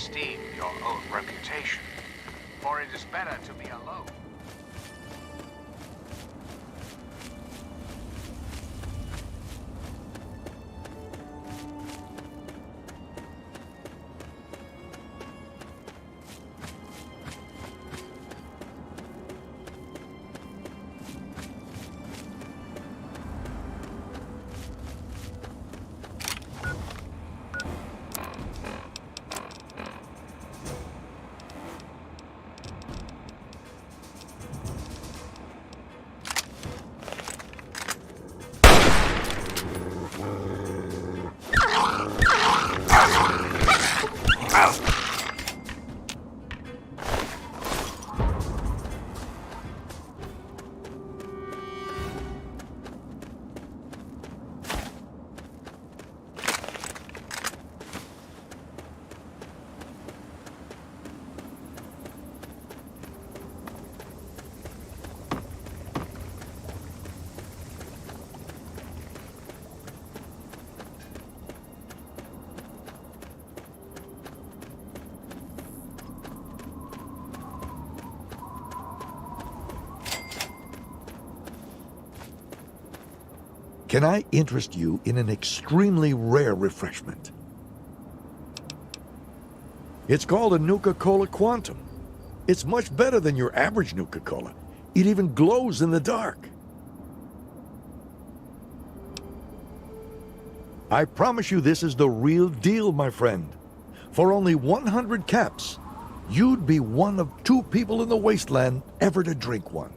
esteem your own reputation, for it is better to be alone. Can I interest you in an extremely rare refreshment? It's called a Nuka-Cola Quantum. It's much better than your average Nuka-Cola. It even glows in the dark. I promise you this is the real deal, my friend. For only 100 caps, you'd be one of 2 people in the wasteland ever to drink one.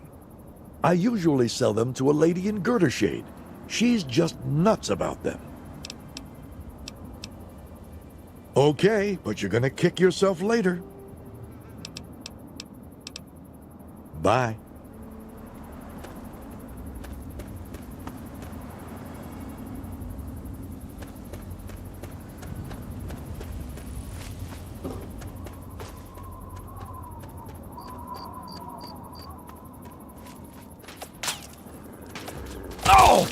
I usually sell them to a lady in Girdershade. She's just nuts about them. Okay, but you're gonna kick yourself later. Bye. Oh!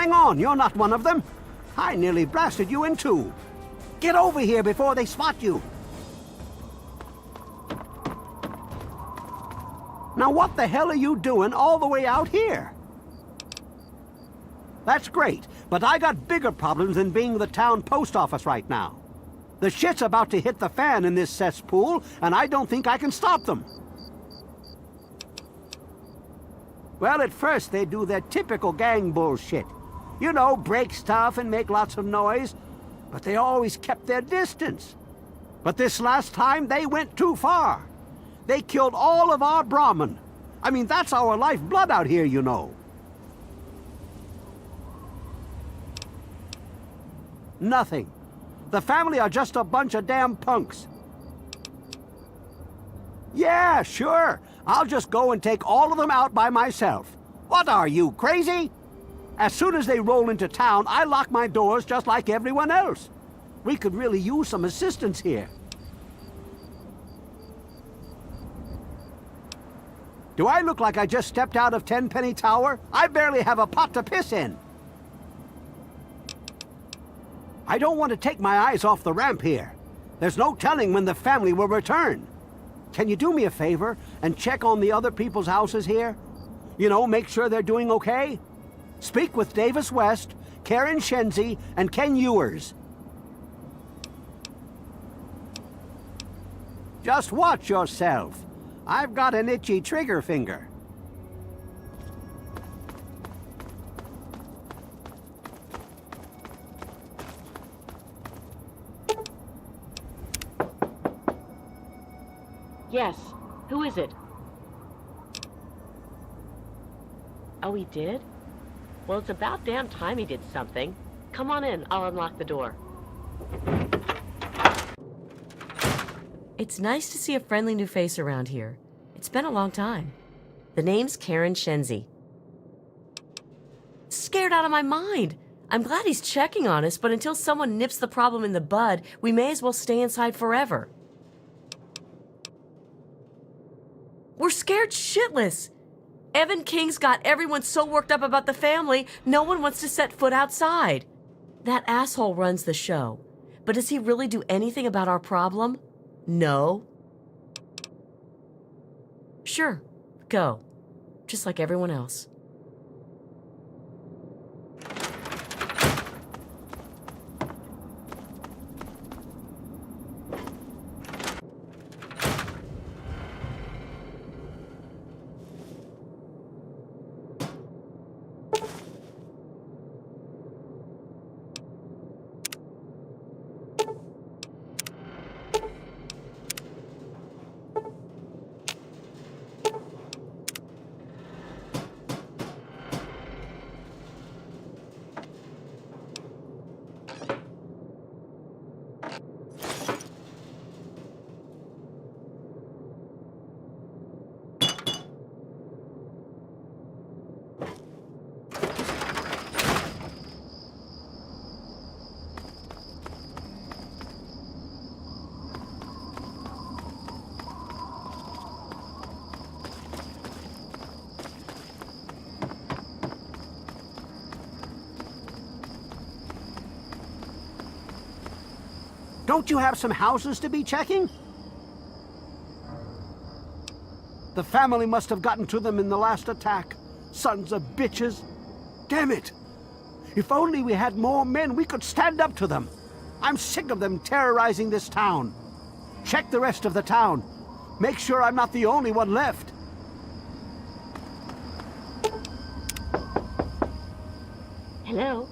hang on, you're not one of them. I nearly blasted you in two. Get over here before they spot you. Now what the hell are you doing all the way out here? That's great, but I got bigger problems than being the town post office right now. The shit's about to hit the fan in this cesspool, and I don't think I can stop them. Well, at first they do their typical gang bullshit. You know, break stuff and make lots of noise, but they always kept their distance. But this last time, they went too far. They killed all of our Brahmin. I mean, that's our lifeblood out here, you know. Nothing. The family are just a bunch of damn punks. Yeah, sure. I'll just go and take all of them out by myself. What are you, crazy? As soon as they roll into town, I lock my doors just like everyone else. We could really use some assistance here. Do I look like I just stepped out of Tenpenny Tower? I barely have a pot to piss in. I don't want to take my eyes off the ramp here. There's no telling when the family will return. Can you do me a favor and check on the other people's houses here? You know, make sure they're doing okay? Speak with Davis West, Karen Shenzi, and Ken Ewers. Just watch yourself. I've got an itchy trigger finger. Yes. Who is it? Oh, he did? Well, it's about damn time he did something. Come on in. I'll unlock the door. It's nice to see a friendly new face around here. It's been a long time. The name's Karen Shenzi. Scared out of my mind. I'm glad he's checking on us, but until someone nips the problem in the bud, we may as well stay inside forever. We're scared shitless. Evan King's got everyone so worked up about the family, no one wants to set foot outside. That asshole runs the show. But does he really do anything about our problem? No. Sure, go. Just like everyone else. Don't you have some houses to be checking? The family must have gotten to them in the last attack. Sons of bitches. Damn it! If only we had more men, we could stand up to them. I'm sick of them terrorizing this town. Check the rest of the town. Make sure I'm not the only one left. Hello?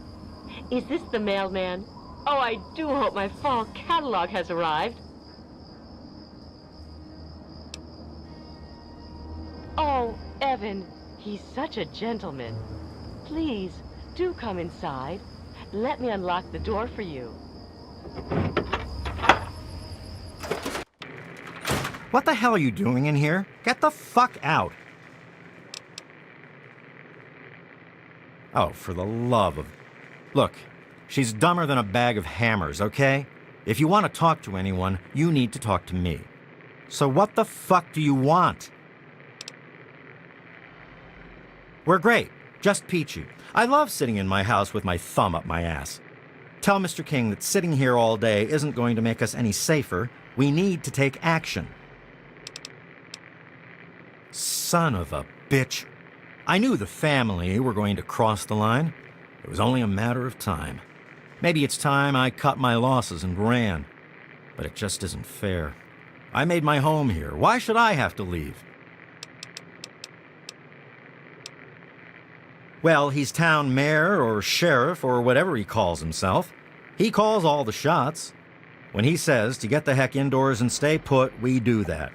Is this the mailman? Oh, I do hope my fall catalog has arrived. Oh, Evan, he's such a gentleman. Please, do come inside. Let me unlock the door for you. What the hell are you doing in here? Get the fuck out. Oh, for the love of... Look, she's dumber than a bag of hammers, okay? If you want to talk to anyone, you need to talk to me. So what the fuck do you want? We're great. Just peachy. I love sitting in my house with my thumb up my ass. Tell Mr. King that sitting here all day isn't going to make us any safer. We need to take action. Son of a bitch. I knew the family were going to cross the line. It was only a matter of time. Maybe it's time I cut my losses and ran. But it just isn't fair. I made my home here. Why should I have to leave? Well, he's town mayor or sheriff or whatever he calls himself. He calls all the shots. When he says to get the heck indoors and stay put, we do that.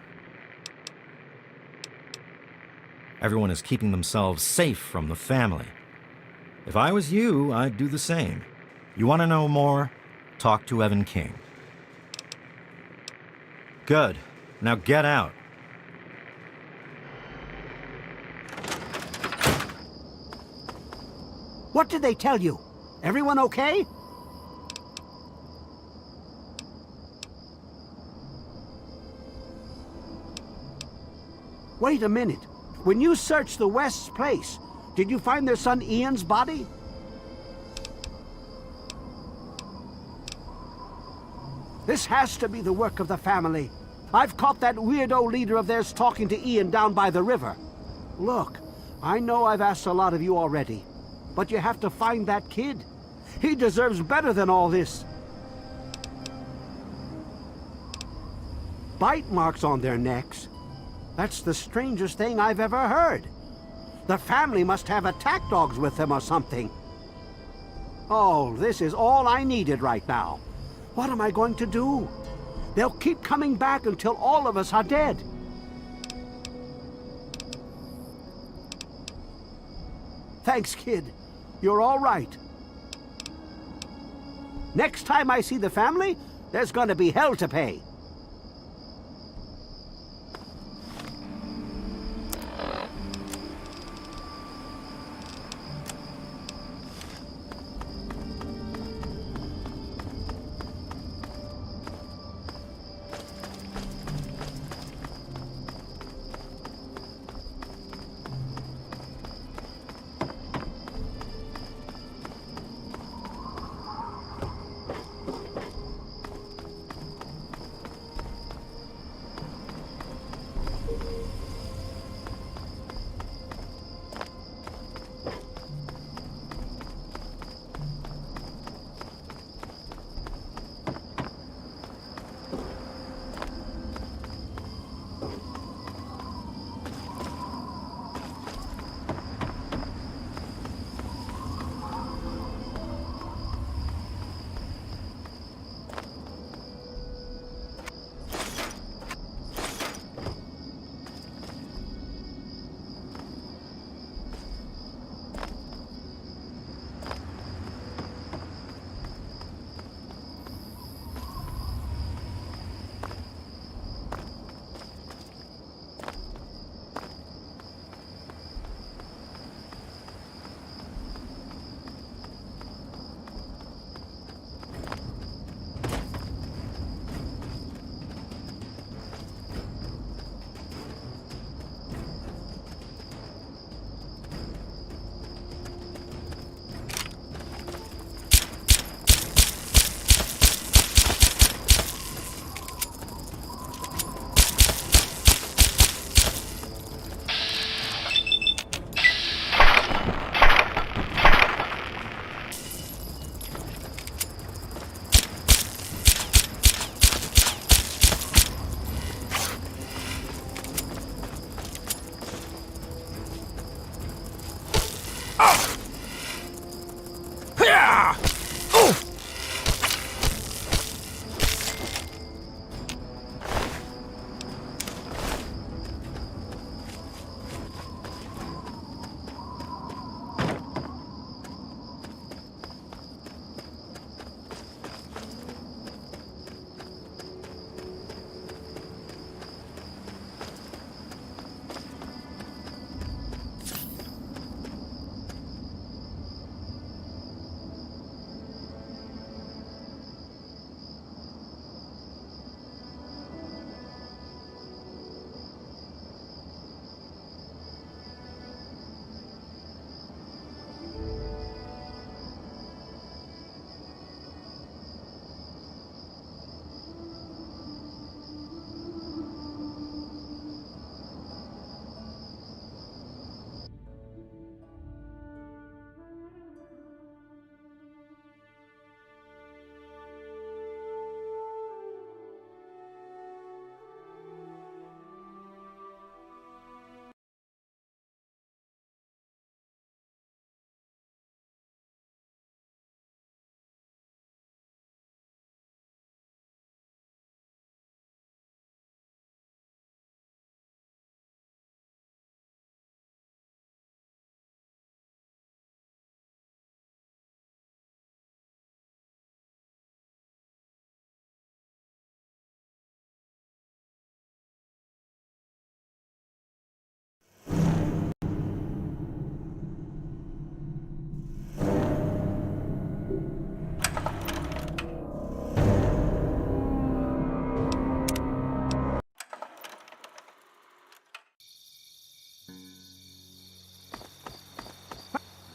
Everyone is keeping themselves safe from the family. If I was you, I'd do the same. You want to know more? Talk to Evan King. Good. Now get out. What did they tell you? Everyone okay? Wait a minute. When you searched the West's place, did you find their son Ian's body? This has to be the work of the family. I've caught that weirdo leader of theirs talking to Ian down by the river. Look, I know I've asked a lot of you already, but you have to find that kid. He deserves better than all this. Bite marks on their necks. That's the strangest thing I've ever heard. The family must have attack dogs with them or something. Oh, this is all I needed right now. What am I going to do? They'll keep coming back until all of us are dead. Thanks, kid. You're all right. Next time I see the family, there's gonna be hell to pay.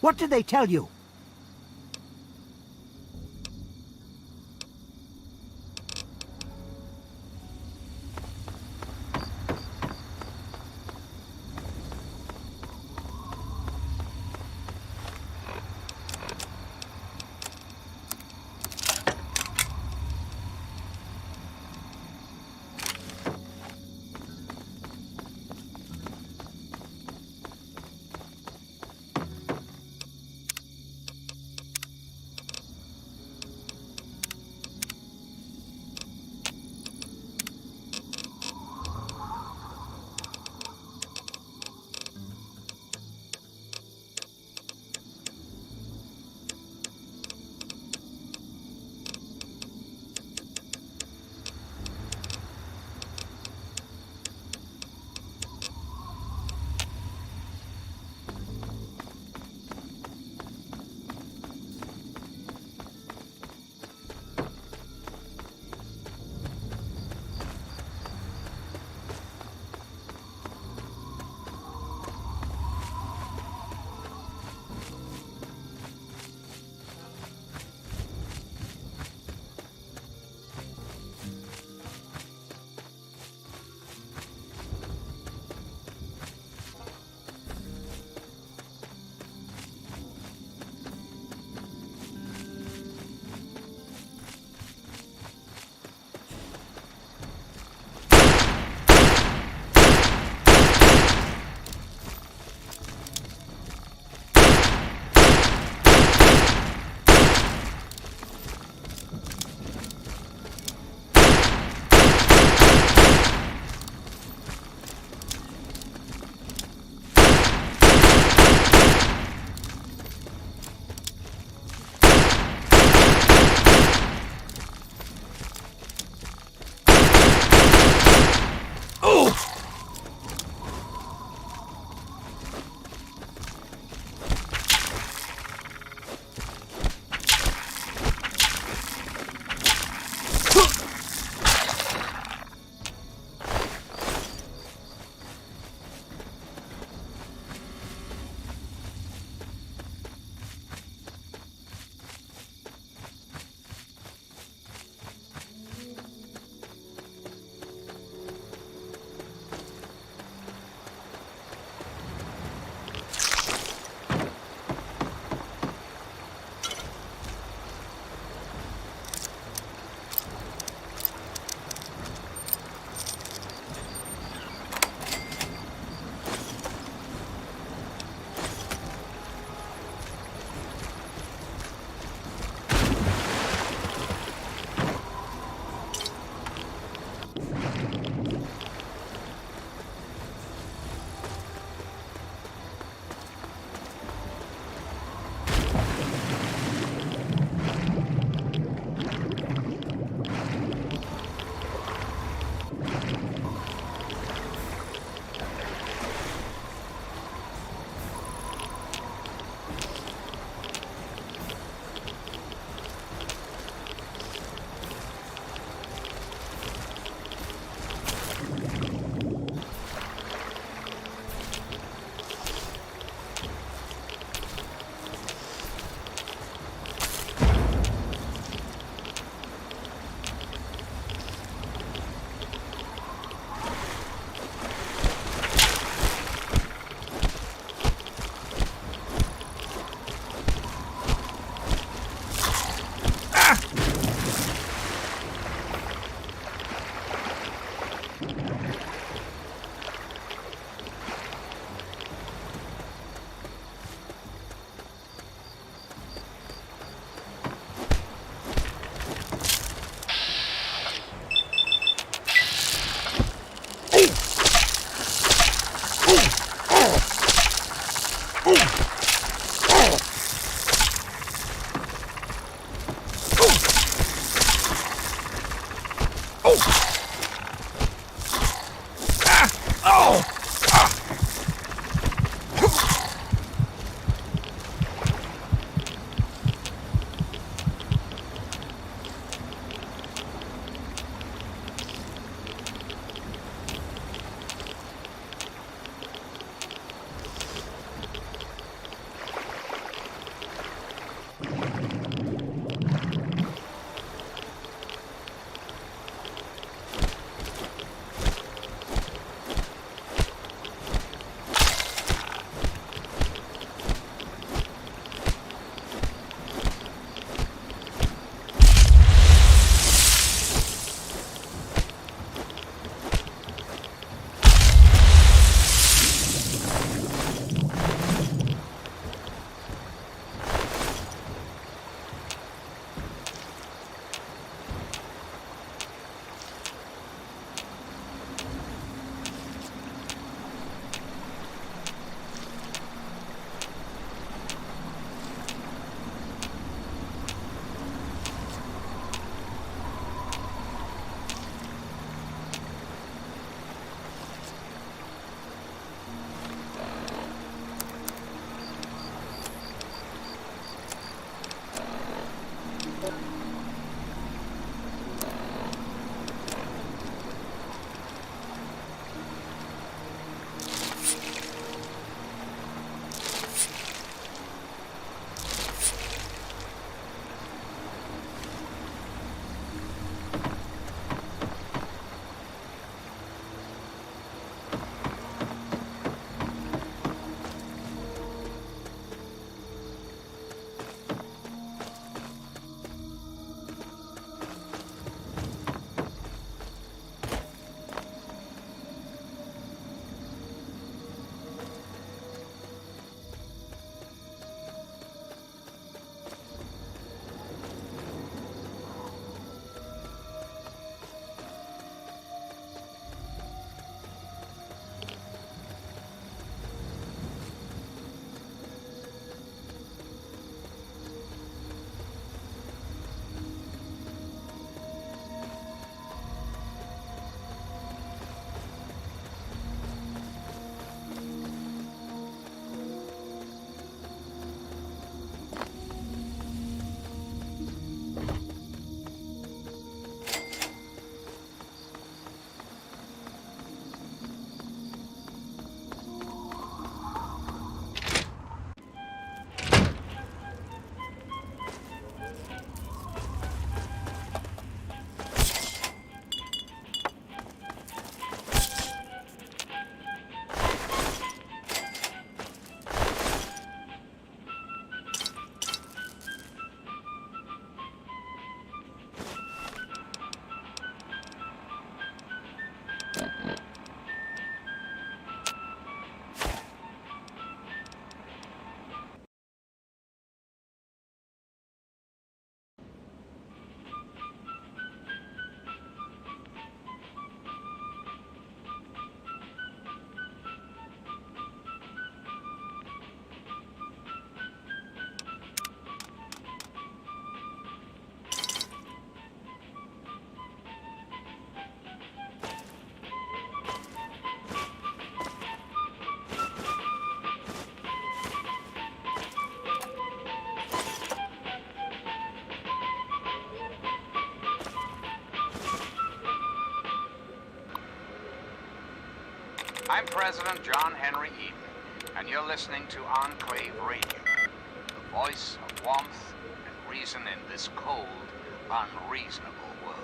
What did they tell you? I'm President John Henry Eden, and you're listening to Enclave Radio, the voice of warmth and reason in this cold, unreasonable world.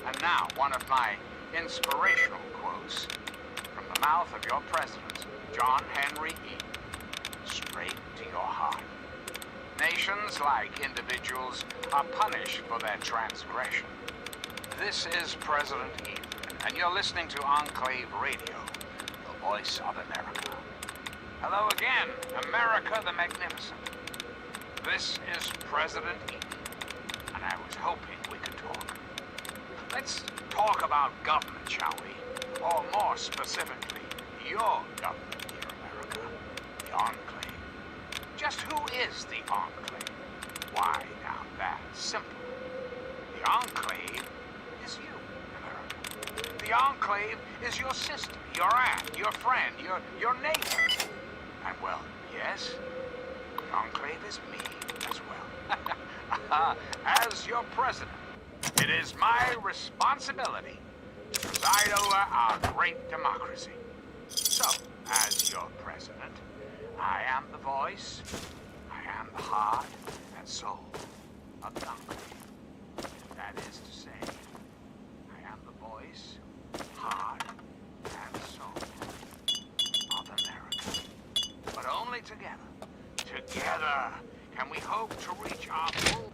And now, one of my inspirational quotes from the mouth of your president, John Henry Eden, straight to your heart. Nations, like individuals, are punished for their transgression. This is President Eden, and you're listening to Enclave Radio, the voice of America. Hello again, America the Magnificent. This is President Eden, and I was hoping we could talk. Let's talk about government, shall we? Or more specifically, your government here, America, the Enclave. Just who is the Enclave? Why, now that's simple. The Enclave is you, America. The Enclave is your sister, your aunt, your friend, your neighbor. And well, yes, the Enclave is me as well. As your president, it is my responsibility to preside over our great democracy. So, as your president, I am the voice, I am the heart and soul of the Enclave. That is to say, I am the voice, heart, and soul of America. But only together can we hope to reach our full...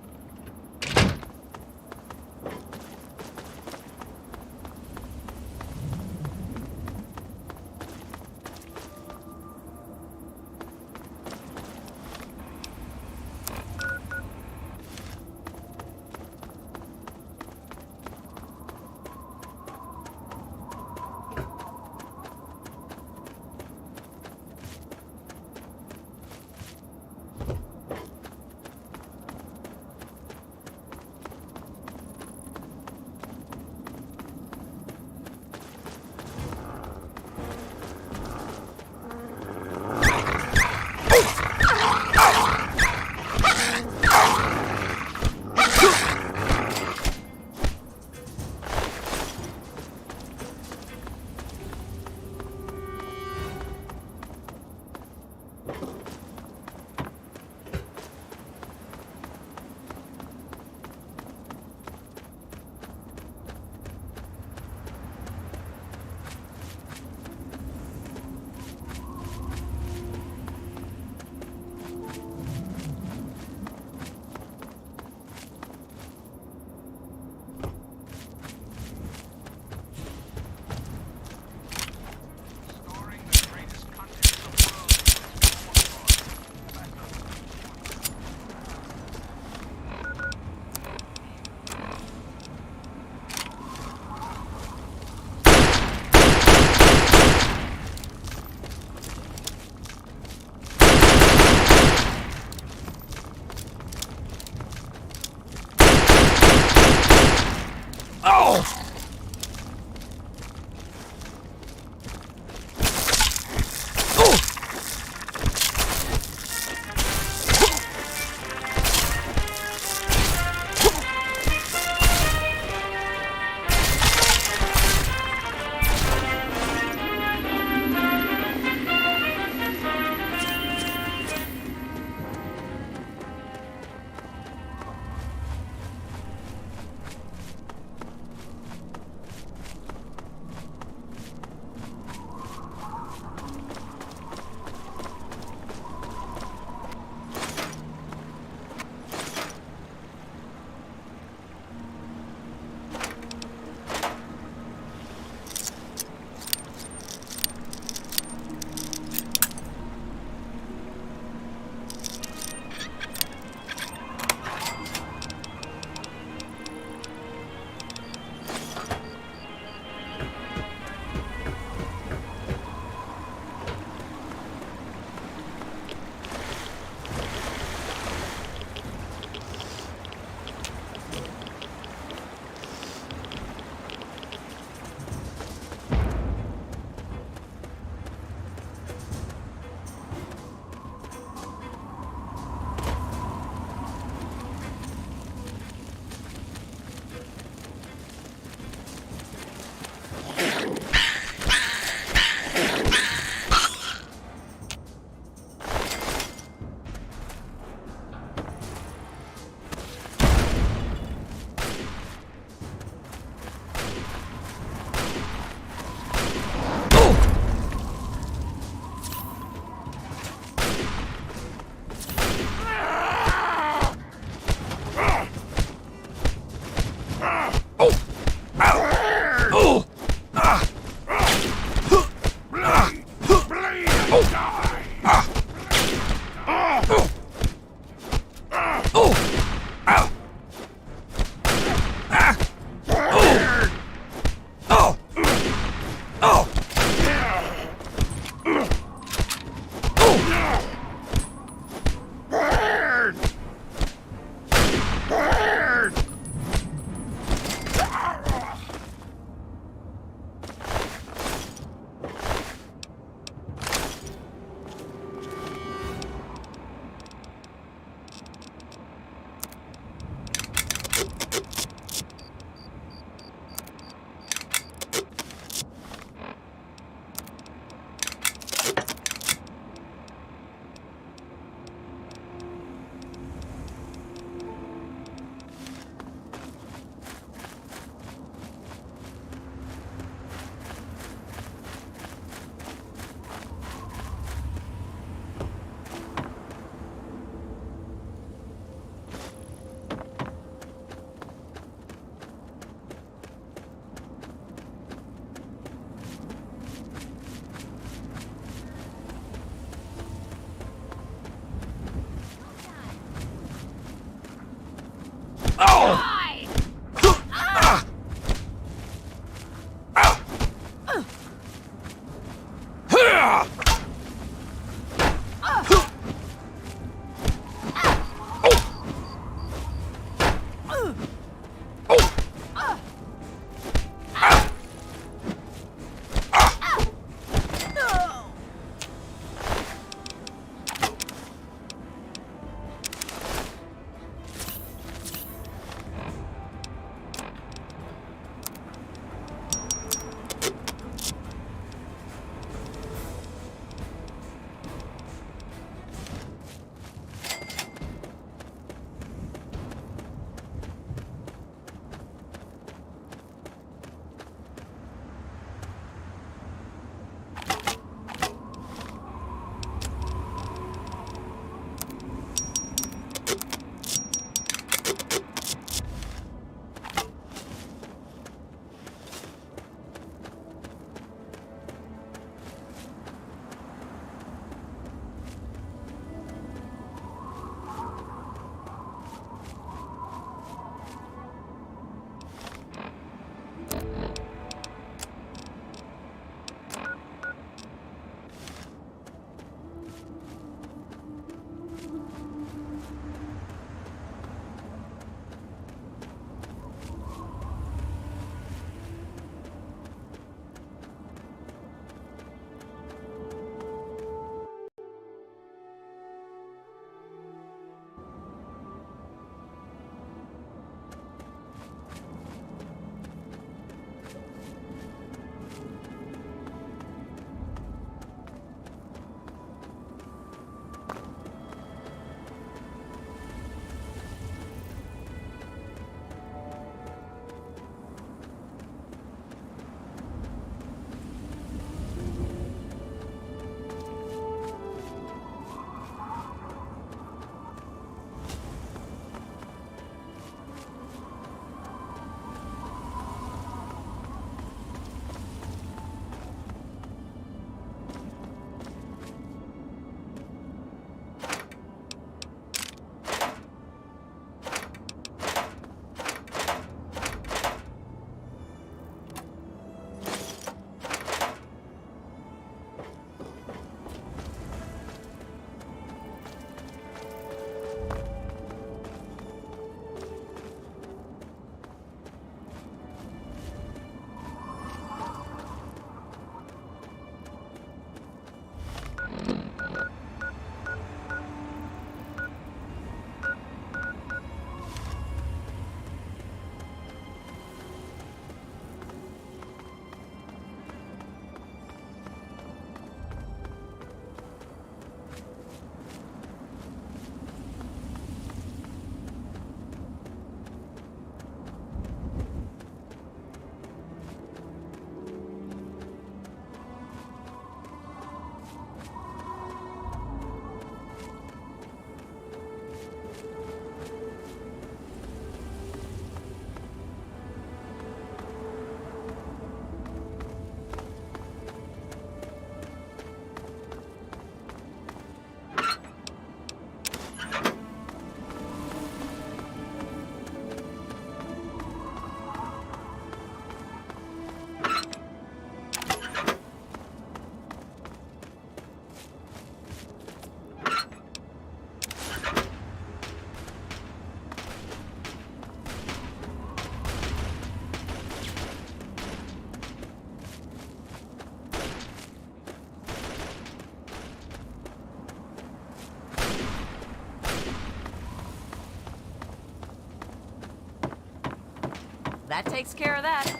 that takes care of that.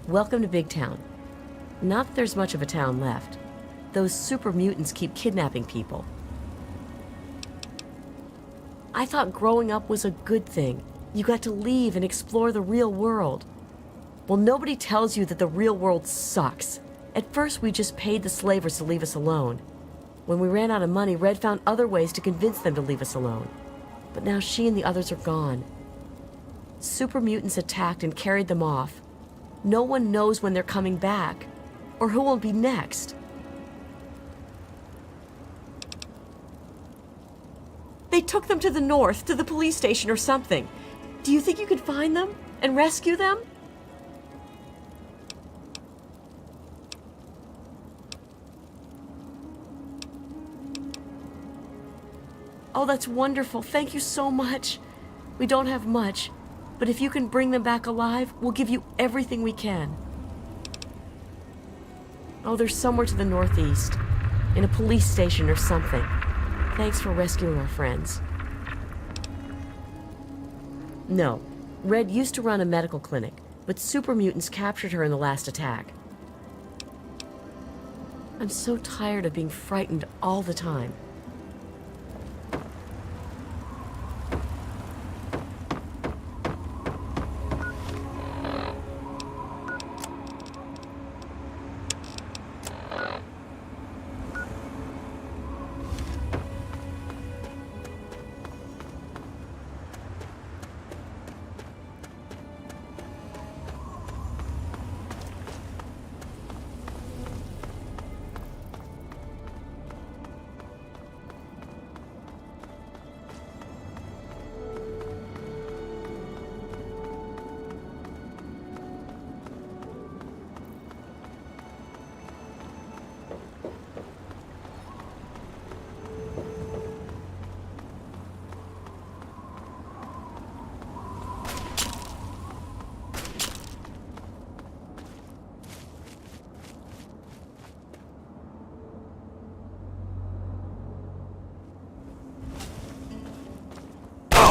Welcome to Big Town. Not that there's much of a town left. Those super mutants keep kidnapping people. I thought growing up was a good thing. You got to leave and explore the real world. Well, nobody tells you that the real world sucks. At first, we just paid the slavers to leave us alone. When we ran out of money, Red found other ways to convince them to leave us alone. But now she and the others are gone. Super mutants attacked and carried them off. No one knows when they're coming back, or who will be next. They took them to the north, to the police station or something. Do you think you could find them and rescue them? Oh, that's wonderful. Thank you so much. We don't have much, but if you can bring them back alive, we'll give you everything we can. Oh, they're somewhere to the northeast, in a police station or something. Thanks for rescuing our friends. No, Red used to run a medical clinic, but super mutants captured her in the last attack. I'm so tired of being frightened all the time.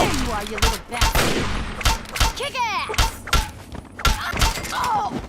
You are, you little bastard! Kick ass! Oh!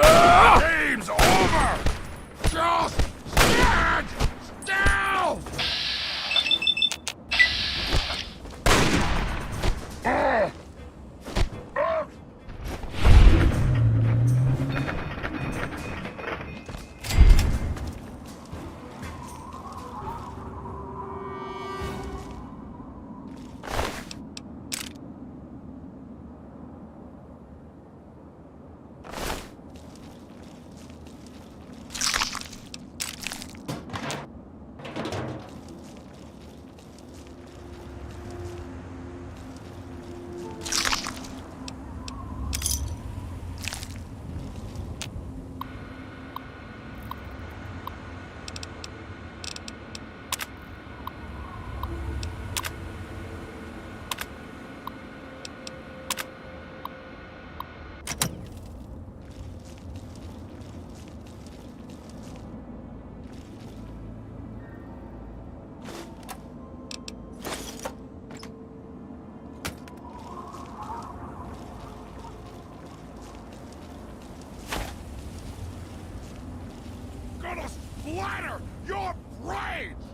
Game's over! Just stand still! Gonna splatter your brains!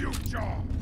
you, John!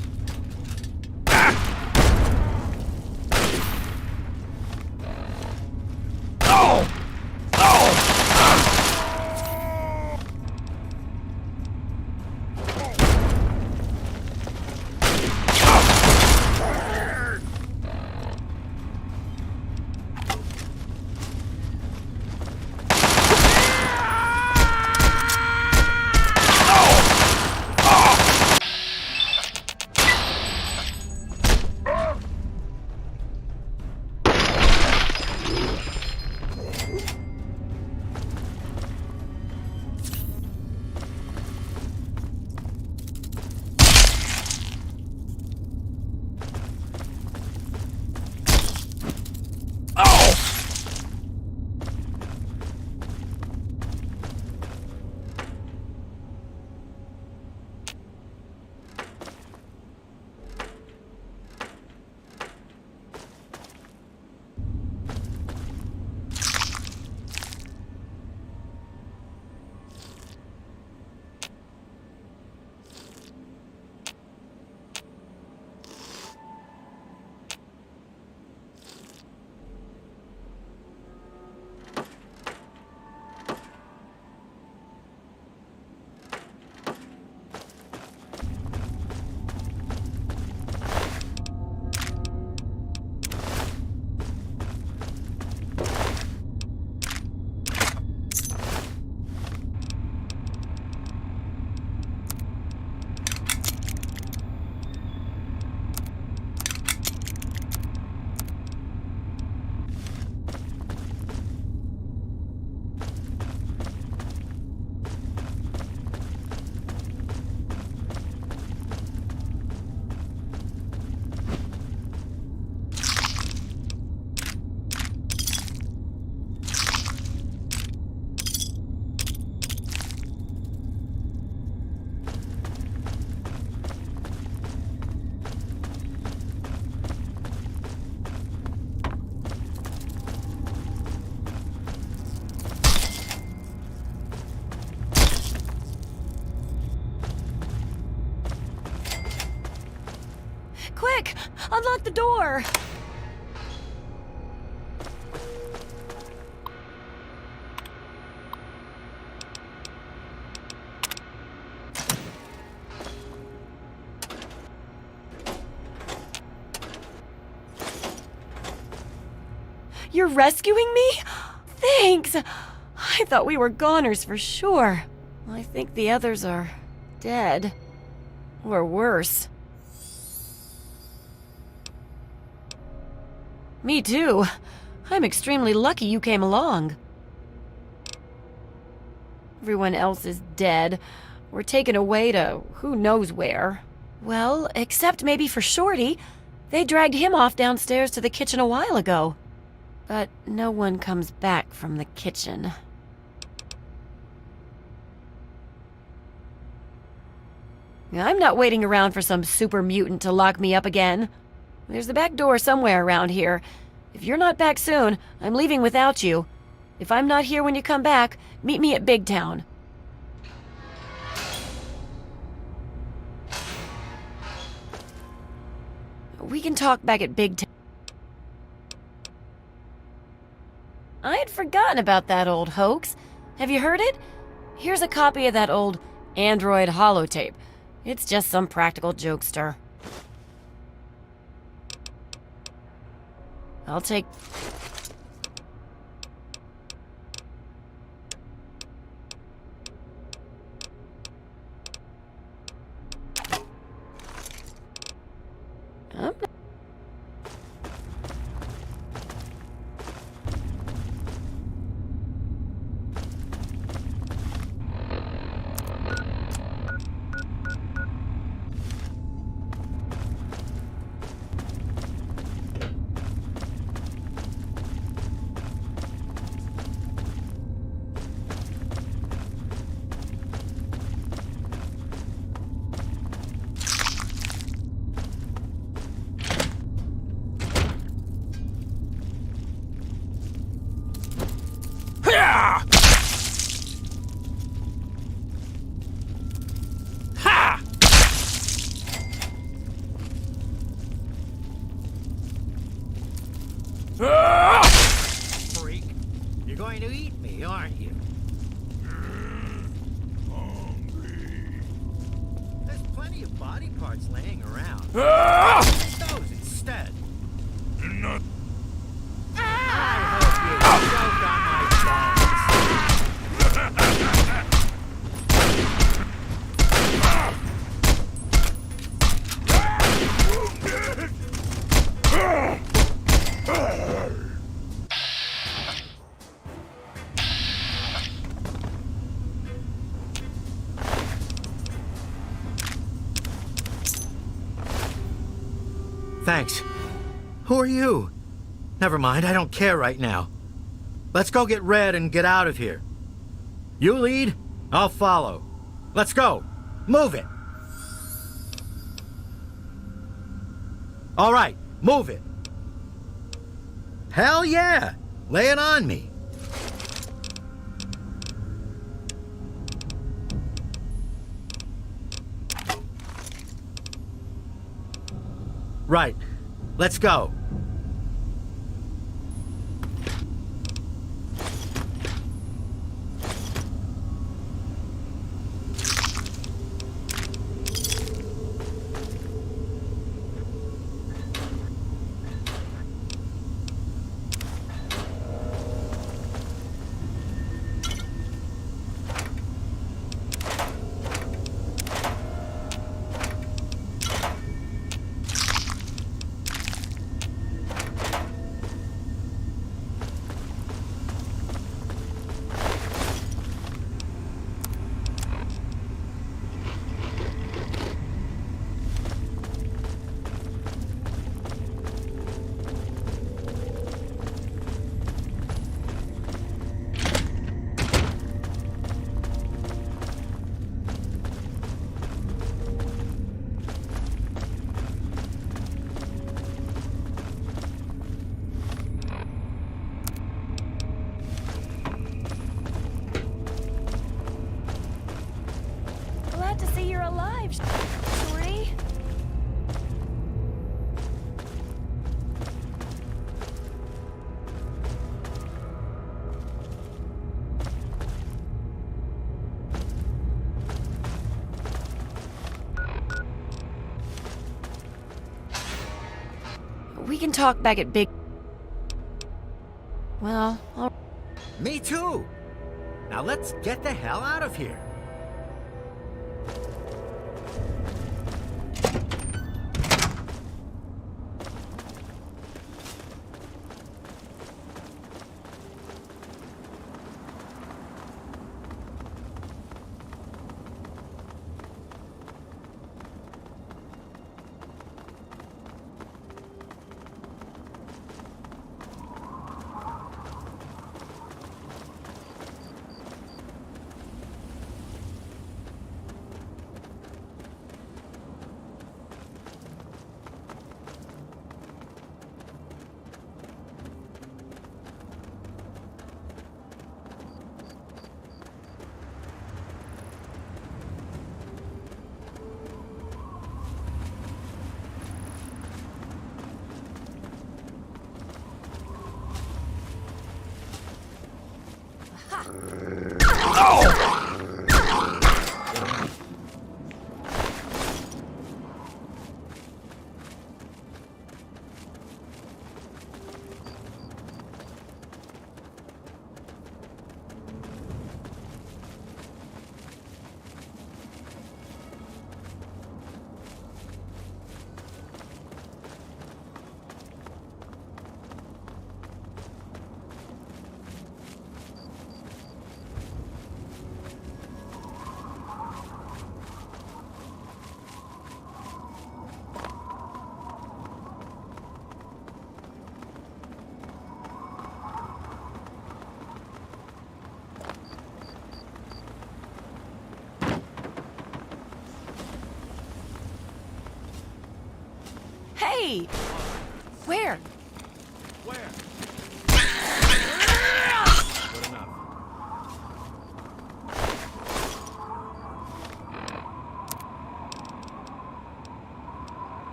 Quick! Unlock the door! You're rescuing me? Thanks! I thought we were goners for sure. I think the others are dead. Or worse. Me too. I'm extremely lucky you came along. Everyone else is dead. We're taken away to who knows where. Well, except maybe for Shorty. They dragged him off downstairs to the kitchen a while ago. But no one comes back from the kitchen. I'm not waiting around for some super mutant to lock me up again. There's the back door somewhere around here. If you're not back soon, I'm leaving without you. If I'm not here when you come back, meet me at Big Town. We can talk back at Big Town. I had forgotten about that old hoax. Have you heard it? Here's a copy of that old Android holotape. It's just some practical jokester. I'll take... going to eat me, aren't you? There's plenty of body parts laying around. Eat those instead. I hope you choke on my Thanks. Who are you? Never mind, I don't care right now. Let's go get Red and get out of here. You lead, I'll follow. Let's go. Move it. All right, move it. Hell yeah! Lay it on me. Right. Let's go. Glad to see you're alive, Shorty. We can talk back at Big... Well, Me too. Now let's get the hell out of here. Hey! Where? Where? Good enough.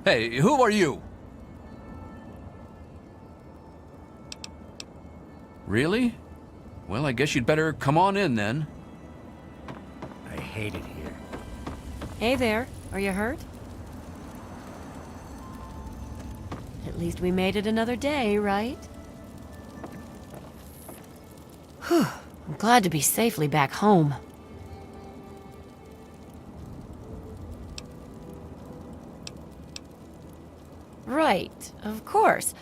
Hey, who are you? Really? Well, I guess you'd better come on in then. I hate it here. Hey there, are you hurt? At least we made it another day, right? Whew, I'm glad to be safely back home. Right, of course.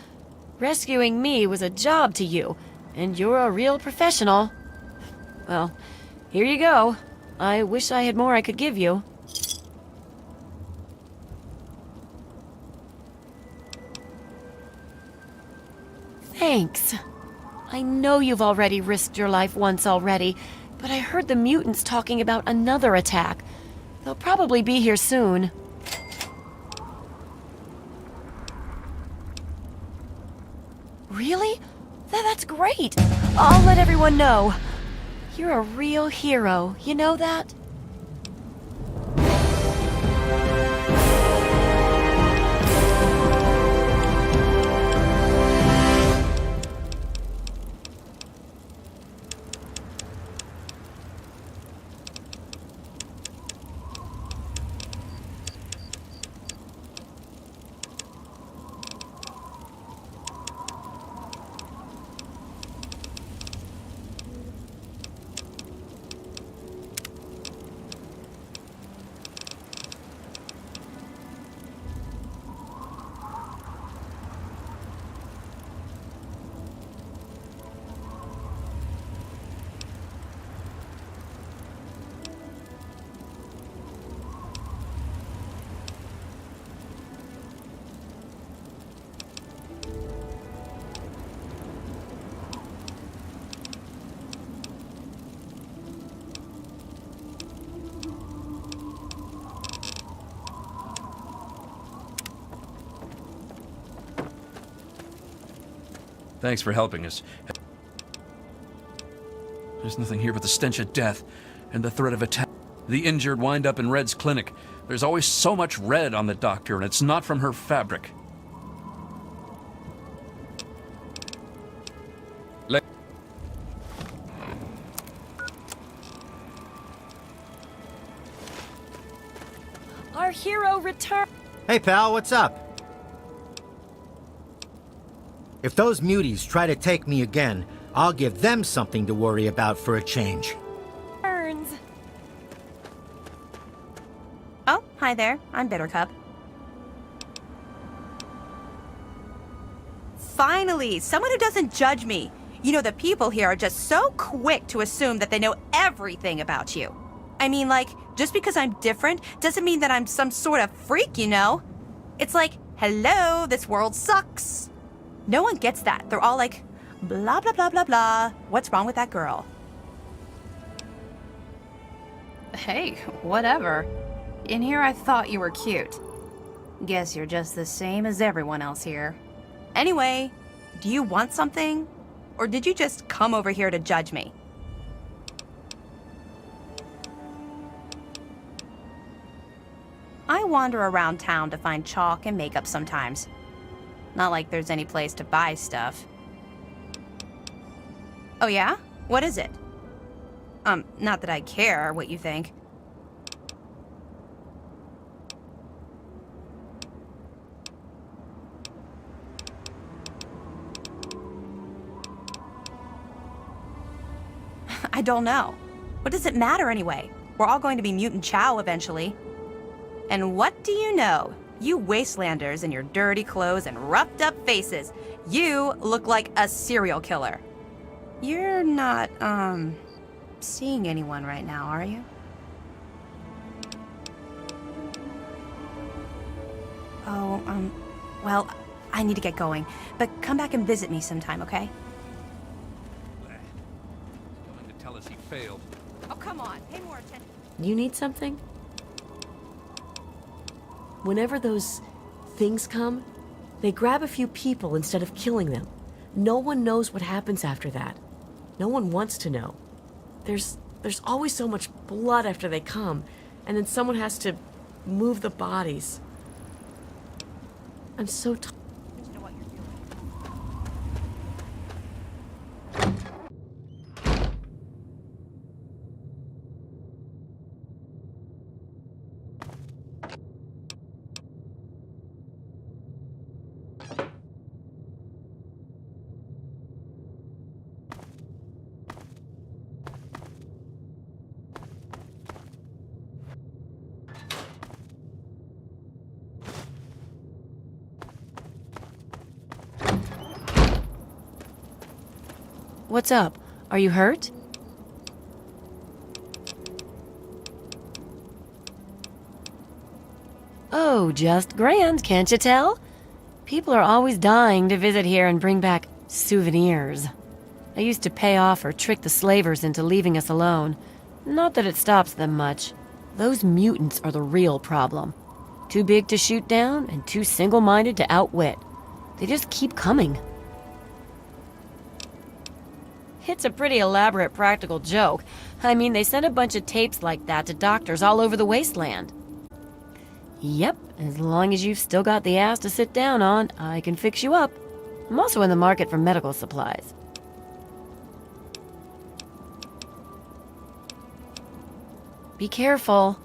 Rescuing me was a job to you, and you're a real professional. Well, here you go. I wish I had more I could give you. Thanks. I know you've already risked your life once already, but I heard the mutants talking about another attack. They'll probably be here soon. Really? That's great! I'll let everyone know. You're a real hero, you know that? Thanks for helping us. There's nothing here but the stench of death and the threat of attack. The injured wind up in Red's clinic. There's always so much red on the doctor, and it's not from her fabric. Our hero returned. Hey, pal, what's up? If those muties try to take me again, I'll give them something to worry about for a change. Oh, hi there. I'm Bittercup. Finally, someone who doesn't judge me. You know, the people here are just so quick to assume that they know everything about you. I mean, like, just because I'm different doesn't mean that I'm some sort of freak, you know? It's like, hello, this world sucks. No one gets that. They're all like, blah, blah, blah, blah, blah. What's wrong with that girl? Hey, whatever. In here I thought you were cute. Guess you're just the same as everyone else here. Anyway, do you want something? Or did you just come over here to judge me? I wander around town to find chalk and makeup sometimes. Not like there's any place to buy stuff. Oh yeah? What is it? Not that I care what you think. I don't know. What does it matter anyway? We're all going to be mutant chow eventually. And what do you know? You wastelanders in your dirty clothes and roughed up faces. You look like a serial killer. You're not, seeing anyone right now, are you? Oh, well, I need to get going. But come back and visit me sometime, okay? Going to tell us he failed. Oh, come on. Pay more attention. You need something? Whenever those things come, they grab a few people instead of killing them. No one knows what happens after that. No one wants to know. There's always so much blood after they come, and then someone has to move the bodies. I'm so tired. What's up? Are you hurt? Oh, just grand, can't you tell? People are always dying to visit here and bring back souvenirs. I used to pay off or trick the slavers into leaving us alone. Not that it stops them much. Those mutants are the real problem. Too big to shoot down and too single-minded to outwit. They just keep coming. It's a pretty elaborate practical joke. I mean, they sent a bunch of tapes like that to doctors all over the wasteland. Yep, as long as you've still got the ass to sit down on, I can fix you up. I'm also in the market for medical supplies. Be careful.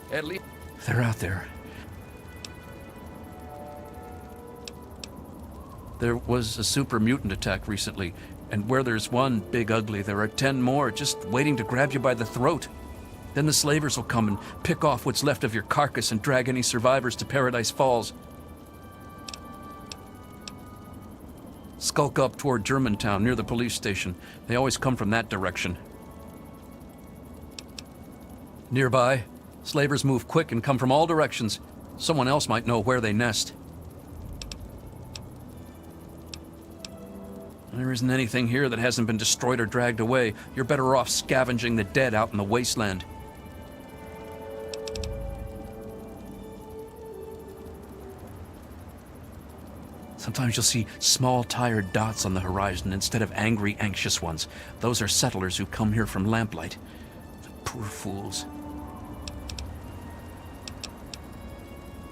At least they're out there. There was a super mutant attack recently, and where there's one big ugly, there are 10 more just waiting to grab you by the throat. Then the slavers will come and pick off what's left of your carcass and drag any survivors to Paradise Falls. Skulk up toward Germantown near the police station. They always come from that direction. Nearby, slavers move quick and come from all directions. Someone else might know where they nest. There isn't anything here that hasn't been destroyed or dragged away. You're better off scavenging the dead out in the wasteland. Sometimes you'll see small, tired dots on the horizon instead of angry, anxious ones. Those are settlers who come here from lamplight. The poor fools.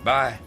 Bye.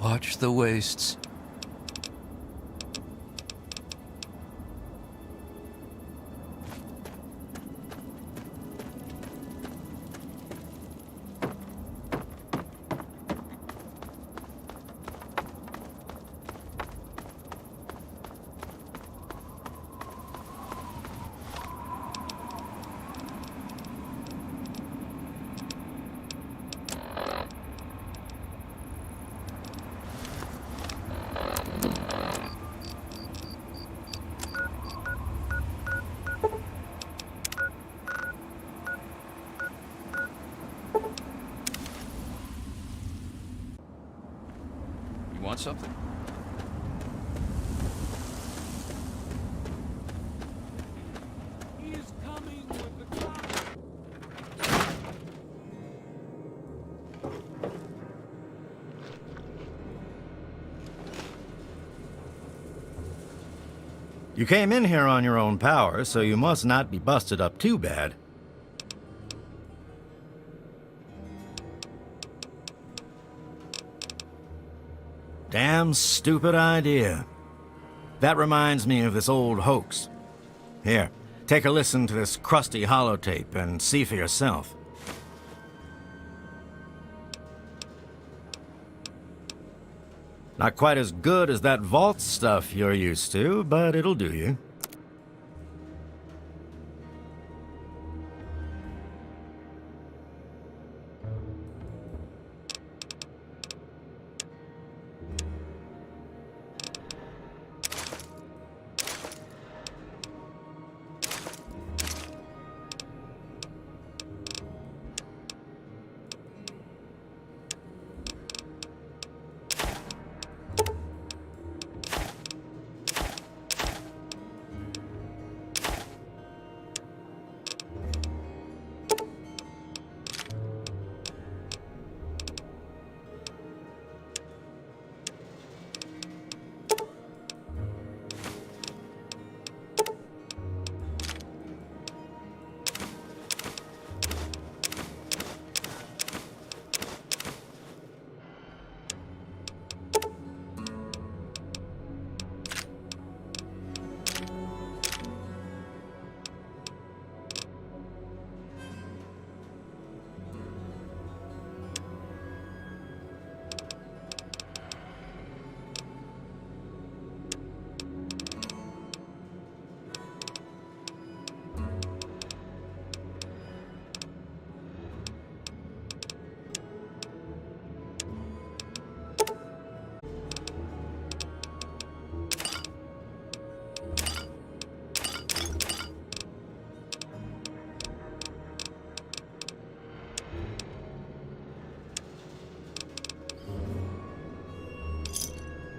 Watch the wastes. Want something? He's coming with the car. You came in here on your own power, so you must not be busted up too bad. Damn stupid idea. That reminds me of this old hoax. Here, take a listen to this crusty holotape and see for yourself. Not quite as good as that vault stuff you're used to, but it'll do you.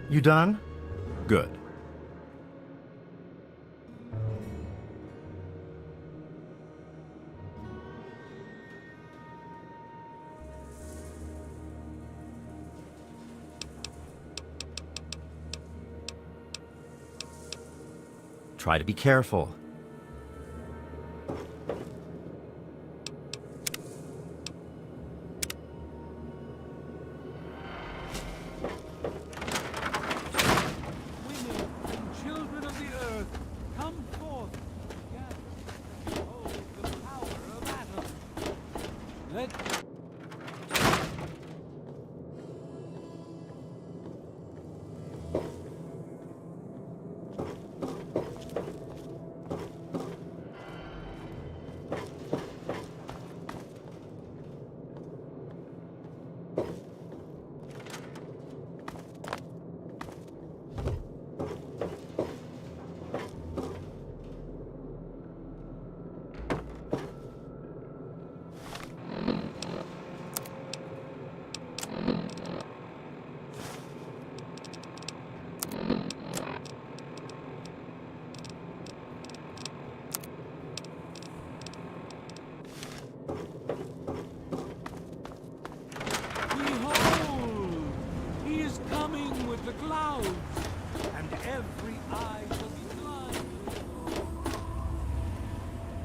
You done? Good. Try to be careful.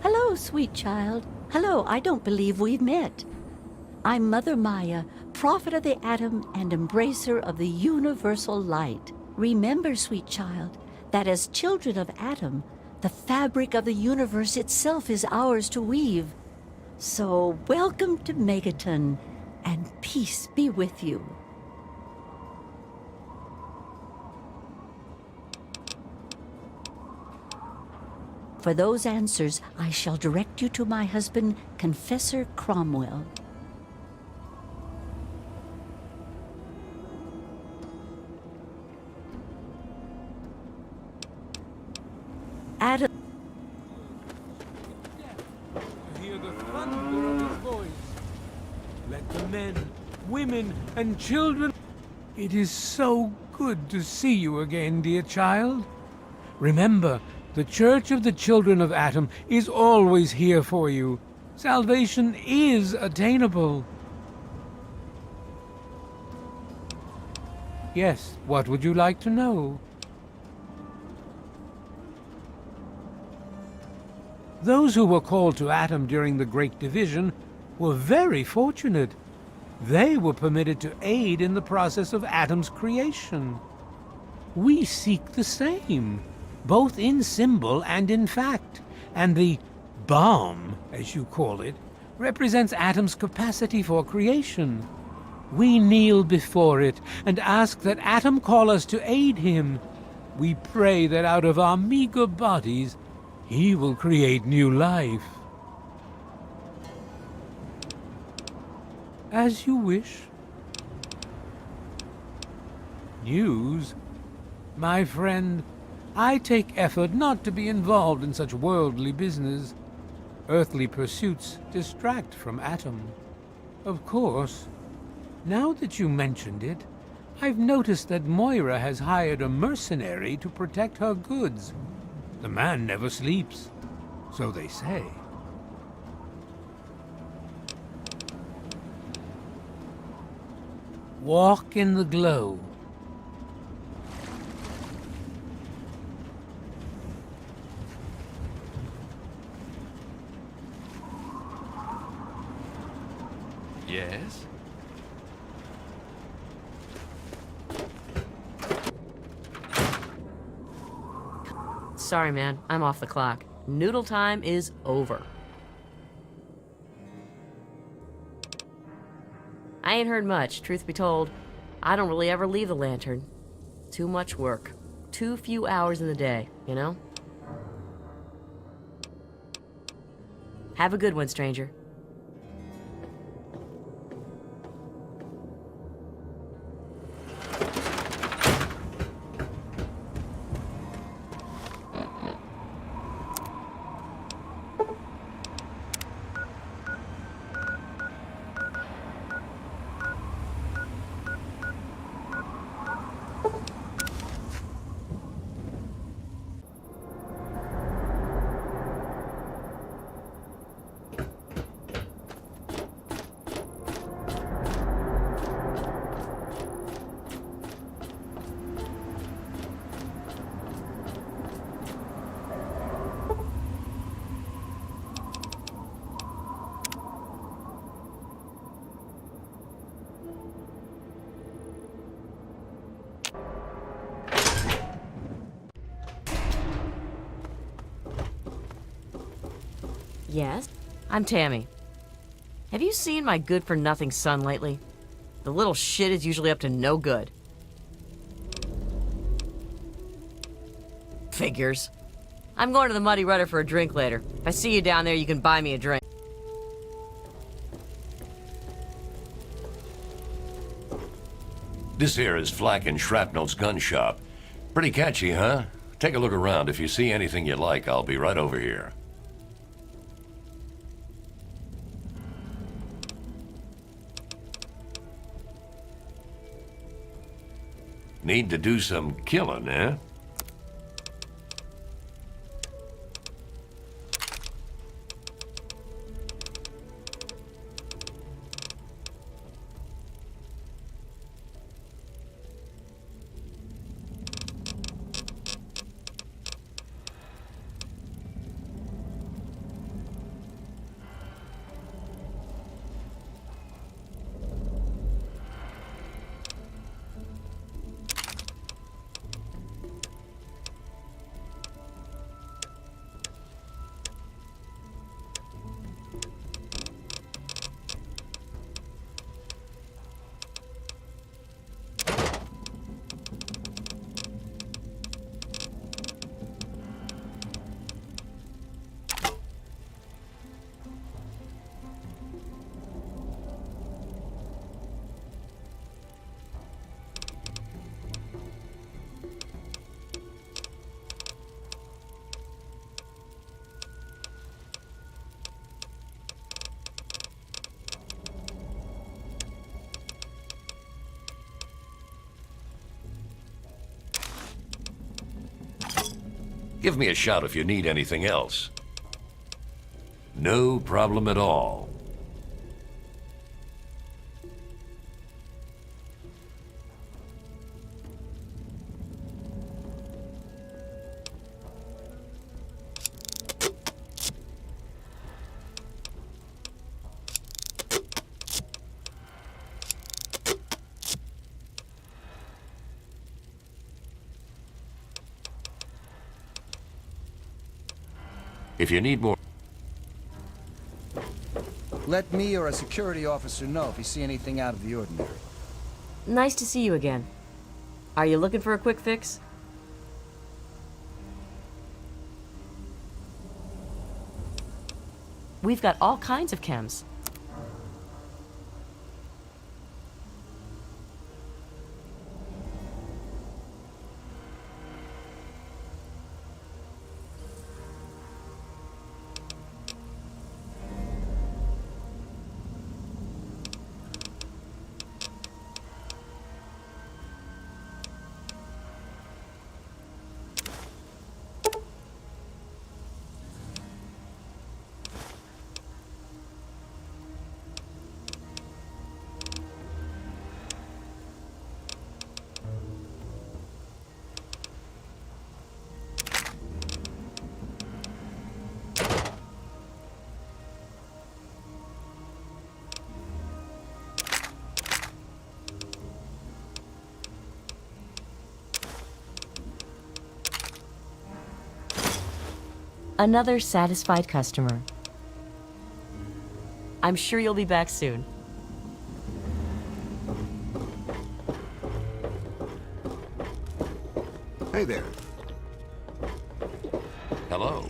Hello, sweet child. Hello, I don't believe we've met. I'm Mother Maya, prophet of the atom and embracer of the universal light. Remember, sweet child, that as children of Atom, the fabric of the universe itself is ours to weave. So welcome to Megaton, and peace be with you. For those answers, I shall direct you to my husband, Confessor Cromwell. Adam. Hear the thunder of his voice. Let the men, women, and children. It is so good to see you again, dear child. Remember, the Church of the Children of Atom is always here for you. Salvation is attainable. Yes, what would you like to know? Those who were called to Atom during the Great Division were very fortunate. They were permitted to aid in the process of Atom's creation. We seek the same, both in symbol and in fact, and the bomb, as you call it, represents Atom's capacity for creation. We kneel before it and ask that Atom call us to aid him. We pray that out of our meager bodies, he will create new life. As you wish. News? My friend, I take effort not to be involved in such worldly business. Earthly pursuits distract from Atom. Of course, now that you mentioned it, I've noticed that Moira has hired a mercenary to protect her goods. The man never sleeps, so they say. Walk in the glow. Yes? Sorry, man. I'm off the clock. Noodle time is over. I ain't heard much, truth be told. I don't really ever leave the lantern. Too much work. Too few hours in the day, you know? Have a good one, stranger. Yes? I'm Tammy. Have you seen my good-for-nothing son lately? The little shit is usually up to no good. Figures. I'm going to the Muddy Rudder for a drink later. If I see you down there, you can buy me a drink. This here is Flack and Shrapnel's gun shop. Pretty catchy, huh? Take a look around. If you see anything you like, I'll be right over here. Need to do some killing, eh? Give me a shout if you need anything else. No problem at all. If you need more... Let me or a security officer know if you see anything out of the ordinary. Nice to see you again. Are you looking for a quick fix? We've got all kinds of chems. Another satisfied customer. I'm sure you'll be back soon. Hey there. Hello.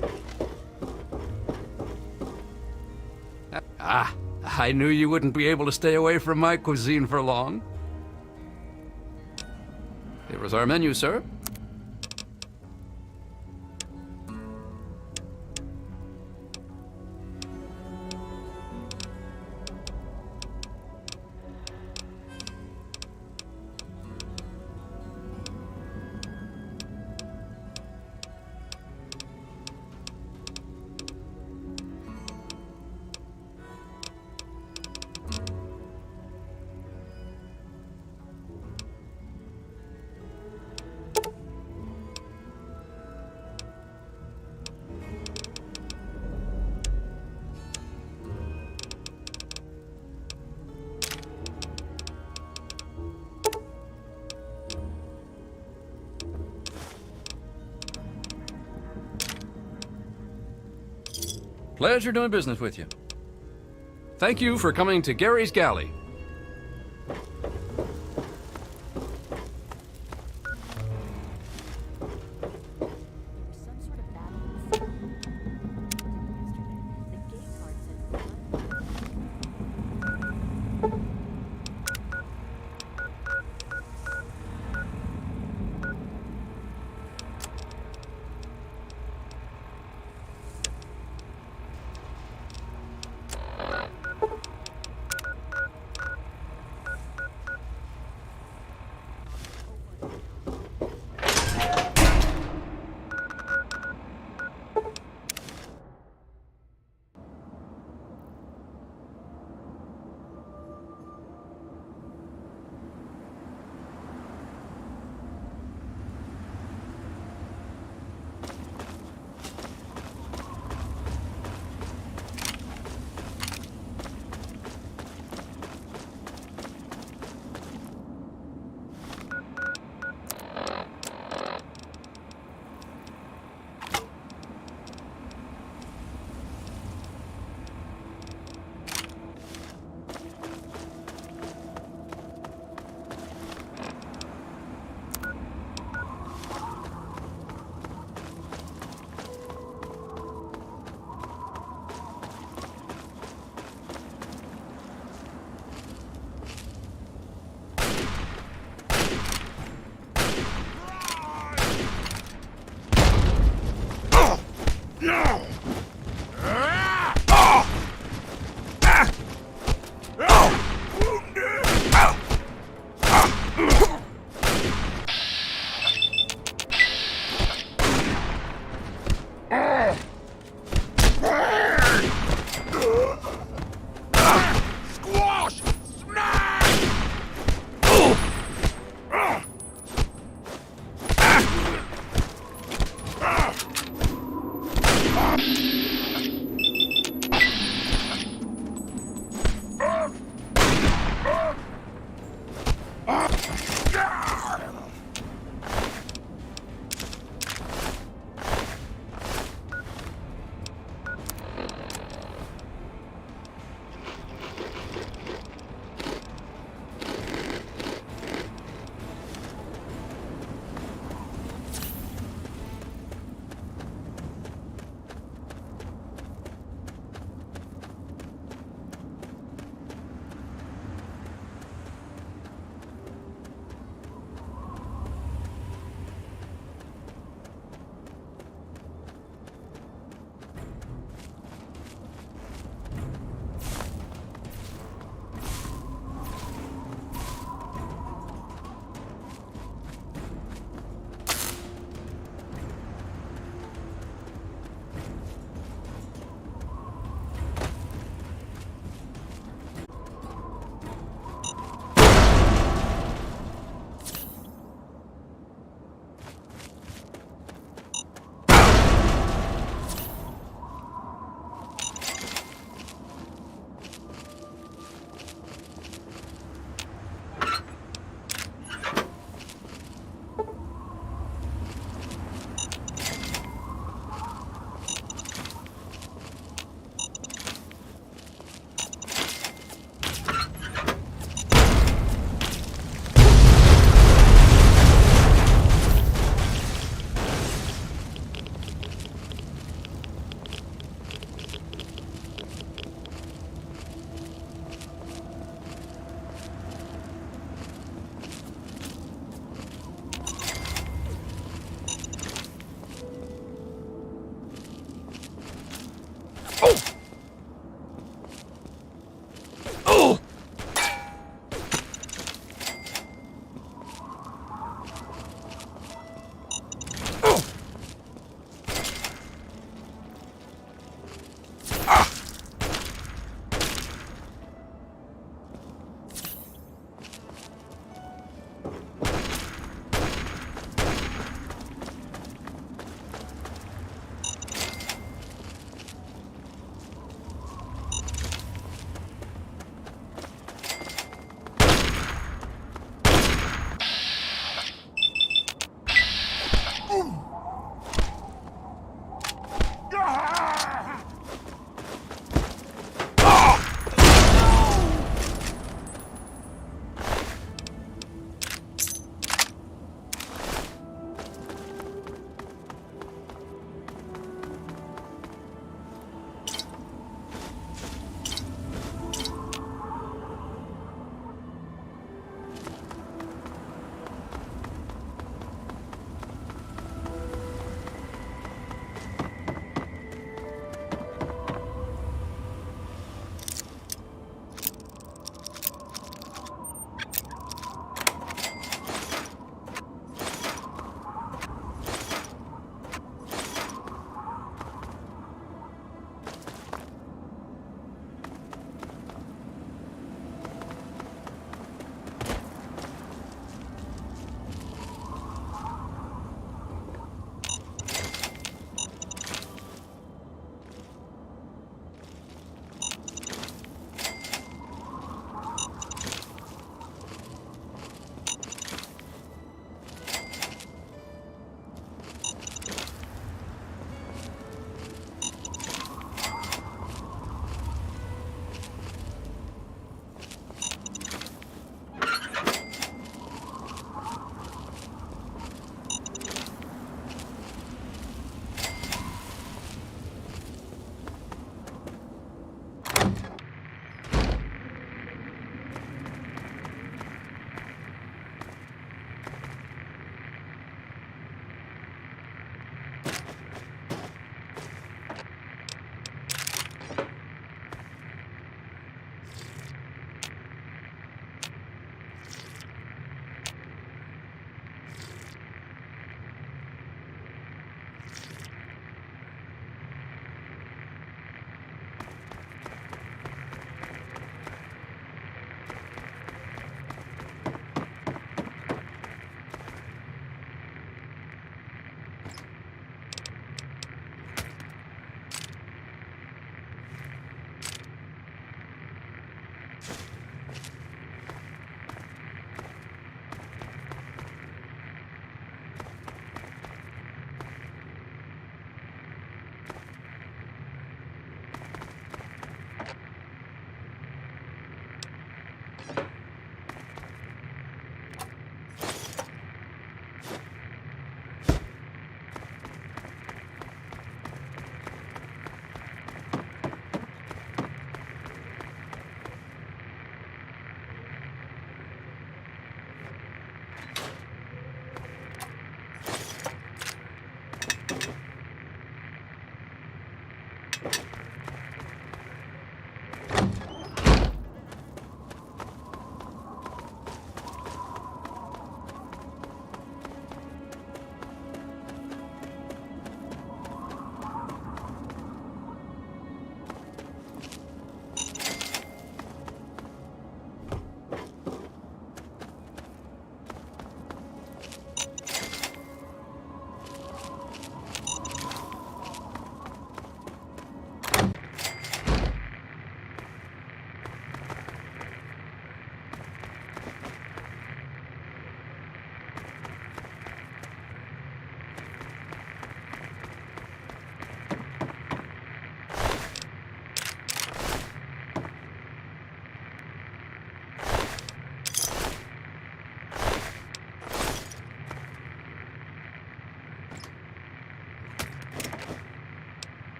I knew you wouldn't be able to stay away from my cuisine for long. Here was our menu, sir. Pleasure doing business with you. Thank you for coming to Gary's Galley.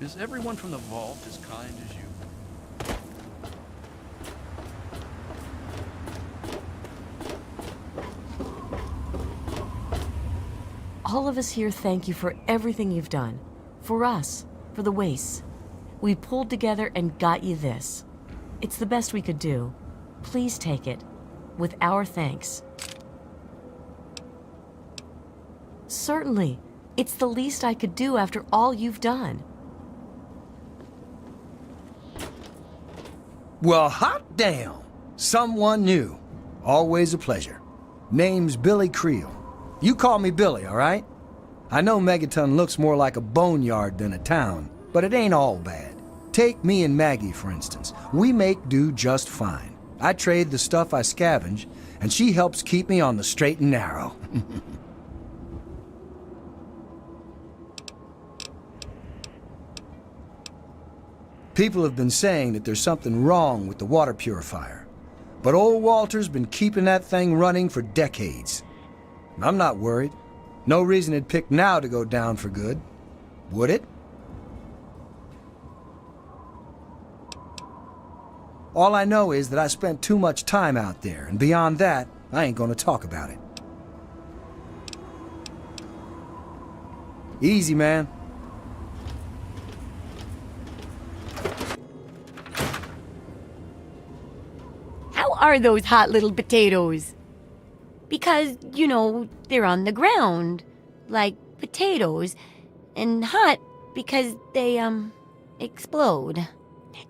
Is everyone from the vault as kind as you? All of us here thank you for everything you've done. For us, for the wastes. We pulled together and got you this. It's the best we could do. Please take it, with our thanks. Certainly. It's the least I could do after all you've done. Well, hot damn! Someone new. Always a pleasure. Name's Billy Creel. You call me Billy, all right? I know Megaton looks more like a boneyard than a town, but it ain't all bad. Take me and Maggie, for instance. We make do just fine. I trade the stuff I scavenge, and she helps keep me on the straight and narrow. People have been saying that there's something wrong with the water purifier. But old Walter's been keeping that thing running for decades. I'm not worried. No reason it'd pick now to go down for good. Would it? All I know is that I spent too much time out there, and beyond that, I ain't gonna talk about it. Easy, man. How are those hot little potatoes? Because, you know, they're on the ground, like potatoes, and hot because they, explode.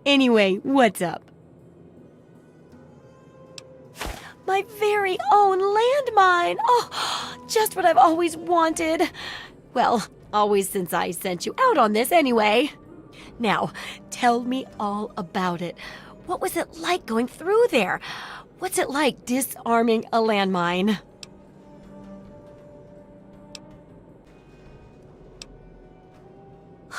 Anyway, what's up? My very own landmine! Oh, just what I've always wanted. Well, always since I sent you out on this anyway. Now, tell me all about it. What was it like going through there? What's it like disarming a landmine?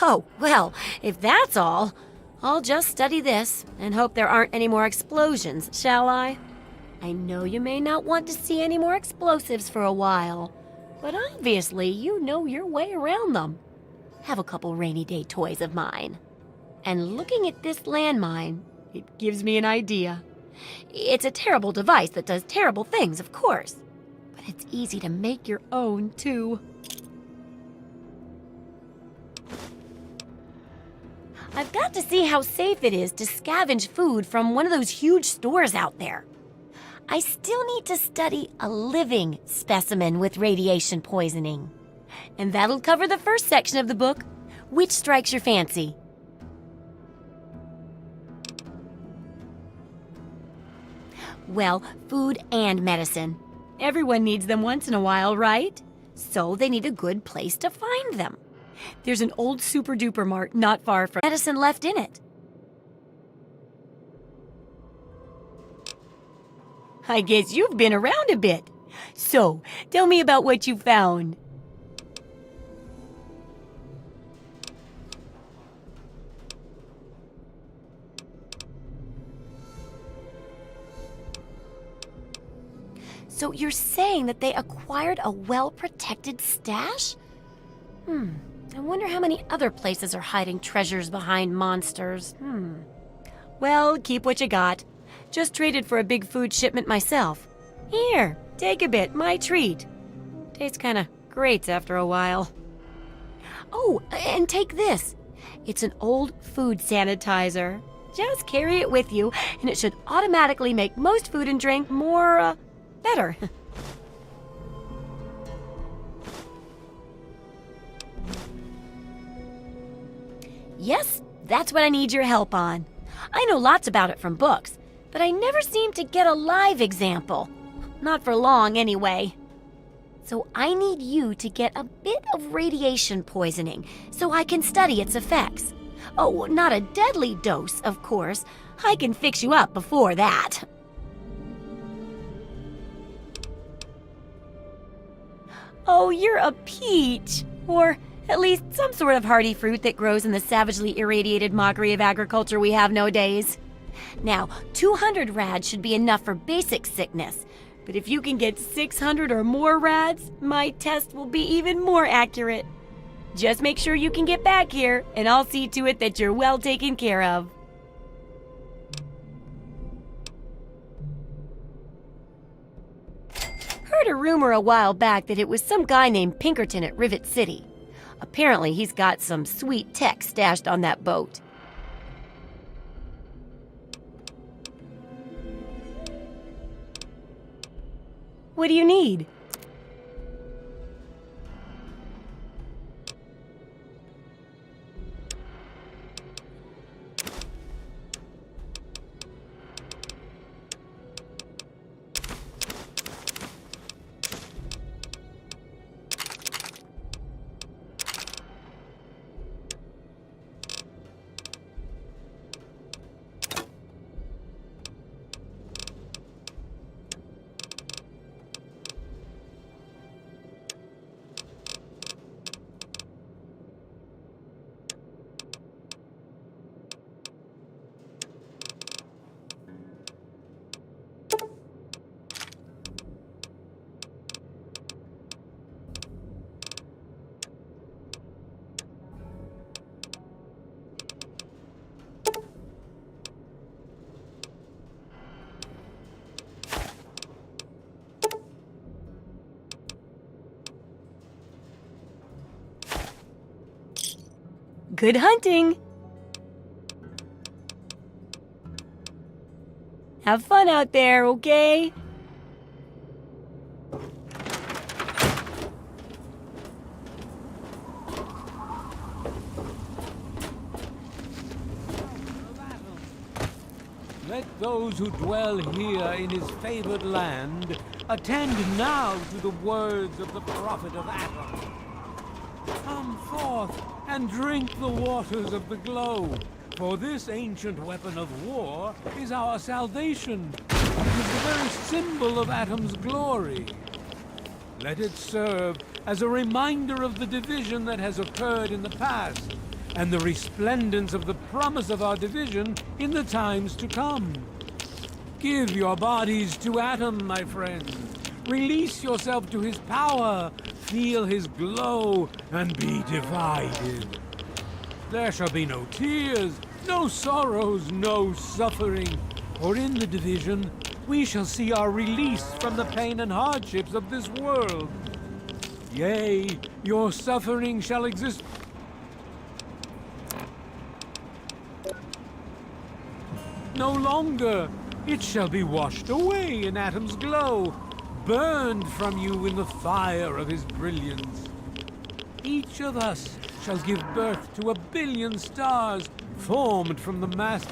Oh, well, if that's all, I'll just study this and hope there aren't any more explosions, shall I? I know you may not want to see any more explosives for a while, but obviously you know your way around them. Have a couple rainy day toys of mine. And looking at this landmine, it gives me an idea. It's a terrible device that does terrible things, of course, but it's easy to make your own, too. I've got to see how safe it is to scavenge food from one of those huge stores out there. I still need to study a living specimen with radiation poisoning. And that'll cover the first section of the book. Which strikes your fancy? Well, food and medicine. Everyone needs them once in a while, right? So they need a good place to find them. There's an old super-duper mart not far from medicine left in it. I guess you've been around a bit. So, tell me about what you found. So you're saying that they acquired a well-protected stash? I wonder how many other places are hiding treasures behind monsters. Well, keep what you got. Just traded for a big food shipment myself. Here, take a bit, my treat. Tastes kinda great after a while. Oh, and take this. It's an old food sanitizer. Just carry it with you, and it should automatically make most food and drink more, better. Yes, that's what I need your help on. I know lots about it from books, but I never seem to get a live example. Not for long, anyway. So I need you to get a bit of radiation poisoning so I can study its effects. Oh, not a deadly dose, of course. I can fix you up before that. Oh, you're a peach. Or at least some sort of hardy fruit that grows in the savagely irradiated mockery of agriculture we have nowadays. Now, 200 rads should be enough for basic sickness. But if you can get 600 or more rads, my test will be even more accurate. Just make sure you can get back here, and I'll see to it that you're well taken care of. Heard a rumor a while back that it was some guy named Pinkerton at Rivet City. Apparently, he's got some sweet tech stashed on that boat. What do you need? Good hunting! Have fun out there, okay? Let those who dwell here in his favored land attend now to the words of the prophet of Adam. Come forth and drink the waters of the globe, for this ancient weapon of war is our salvation. It is the very symbol of Adam's glory. Let it serve as a reminder of the division that has occurred in the past, and the resplendence of the promise of our division in the times to come. Give your bodies to Adam, my friends. Release yourself to his power, feel his glow, and be divided. There shall be no tears, no sorrows, no suffering, for in the division we shall see our release from the pain and hardships of this world. Yea, your suffering shall exist no longer. It shall be washed away in Adam's glow, burned from you in the fire of his brilliance. Each of us shall give birth to 1 billion stars formed from the mass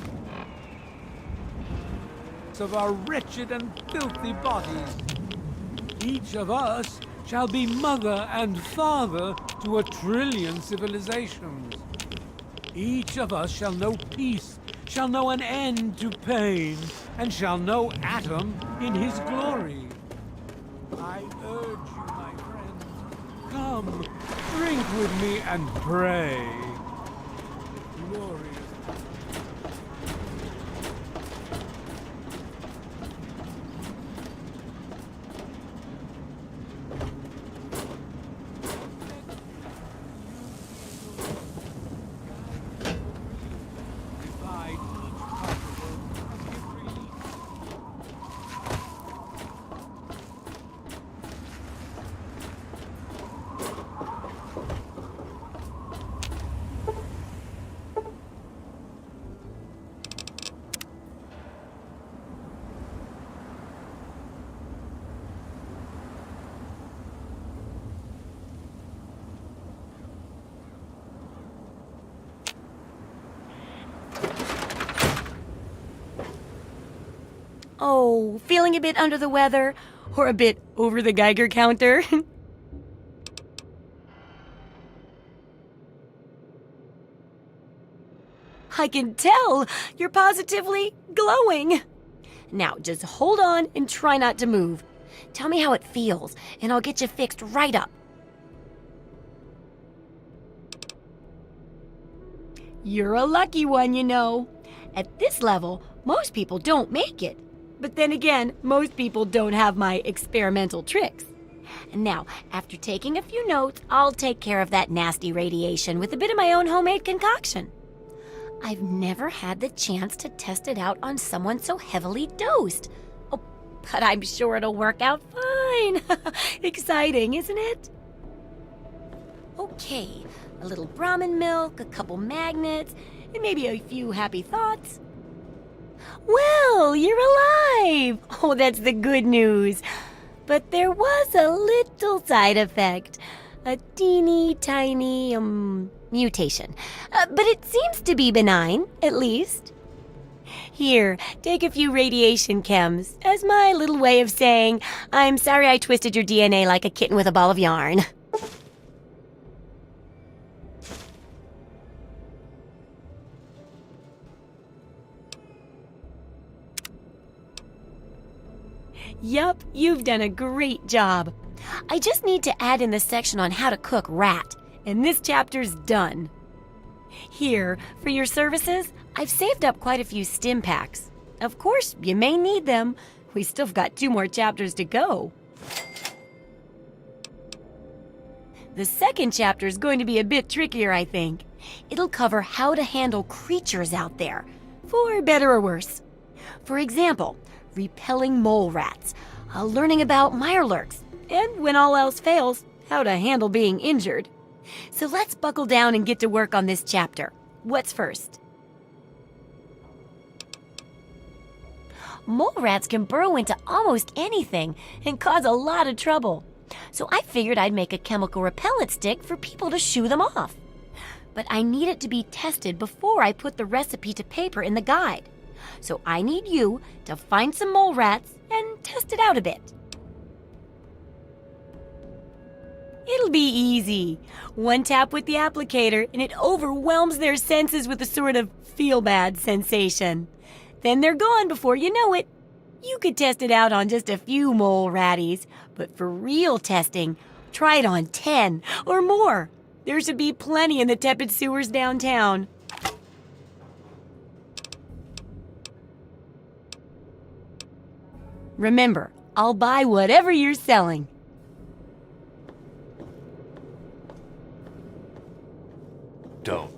of our wretched and filthy bodies. Each of us shall be mother and father to 1 trillion civilizations. Each of us shall know peace, shall know an end to pain, and shall know Adam in his glory. I urge you, my friends, come, drink with me and pray. Glorious. Oh, feeling a bit under the weather? Or a bit over the Geiger counter? I can tell! You're positively glowing! Now, just hold on and try not to move. Tell me how it feels, and I'll get you fixed right up. You're a lucky one, you know. At this level, most people don't make it. But then again, most people don't have my experimental tricks. And now, after taking a few notes, I'll take care of that nasty radiation with a bit of my own homemade concoction. I've never had the chance to test it out on someone so heavily dosed. Oh, but I'm sure it'll work out fine. Exciting, isn't it? Okay, a little Brahmin milk, a couple magnets, and maybe a few happy thoughts. Well, you're alive! Oh, that's the good news. But there was a little side effect. A teeny tiny, mutation. But it seems to be benign, at least. Here, take a few radiation chems as my little way of saying, I'm sorry I twisted your DNA like a kitten with a ball of yarn. Yup, you've done a great job. I just need to add in the section on how to cook rat, and this chapter's done. Here, for your services, I've saved up quite a few stim packs. Of course, you may need them. We still got 2 more chapters to go. The second chapter is going to be a bit trickier, I think. It'll cover how to handle creatures out there, for better or worse. For example, repelling mole rats, learning about mirelurks, and when all else fails, how to handle being injured. So let's buckle down and get to work on this chapter. What's first? Mole rats can burrow into almost anything and cause a lot of trouble. So I figured I'd make a chemical repellent stick for people to shoo them off. But I need it to be tested before I put the recipe to paper in the guide. So I need you to find some mole rats and test it out a bit. It'll be easy. One tap with the applicator and it overwhelms their senses with a sort of feel-bad sensation. Then they're gone before you know it. You could test it out on just a few mole ratties, but for real testing, try it on 10 or more. There should be plenty in the tepid sewers downtown. Remember, I'll buy whatever you're selling. Don't.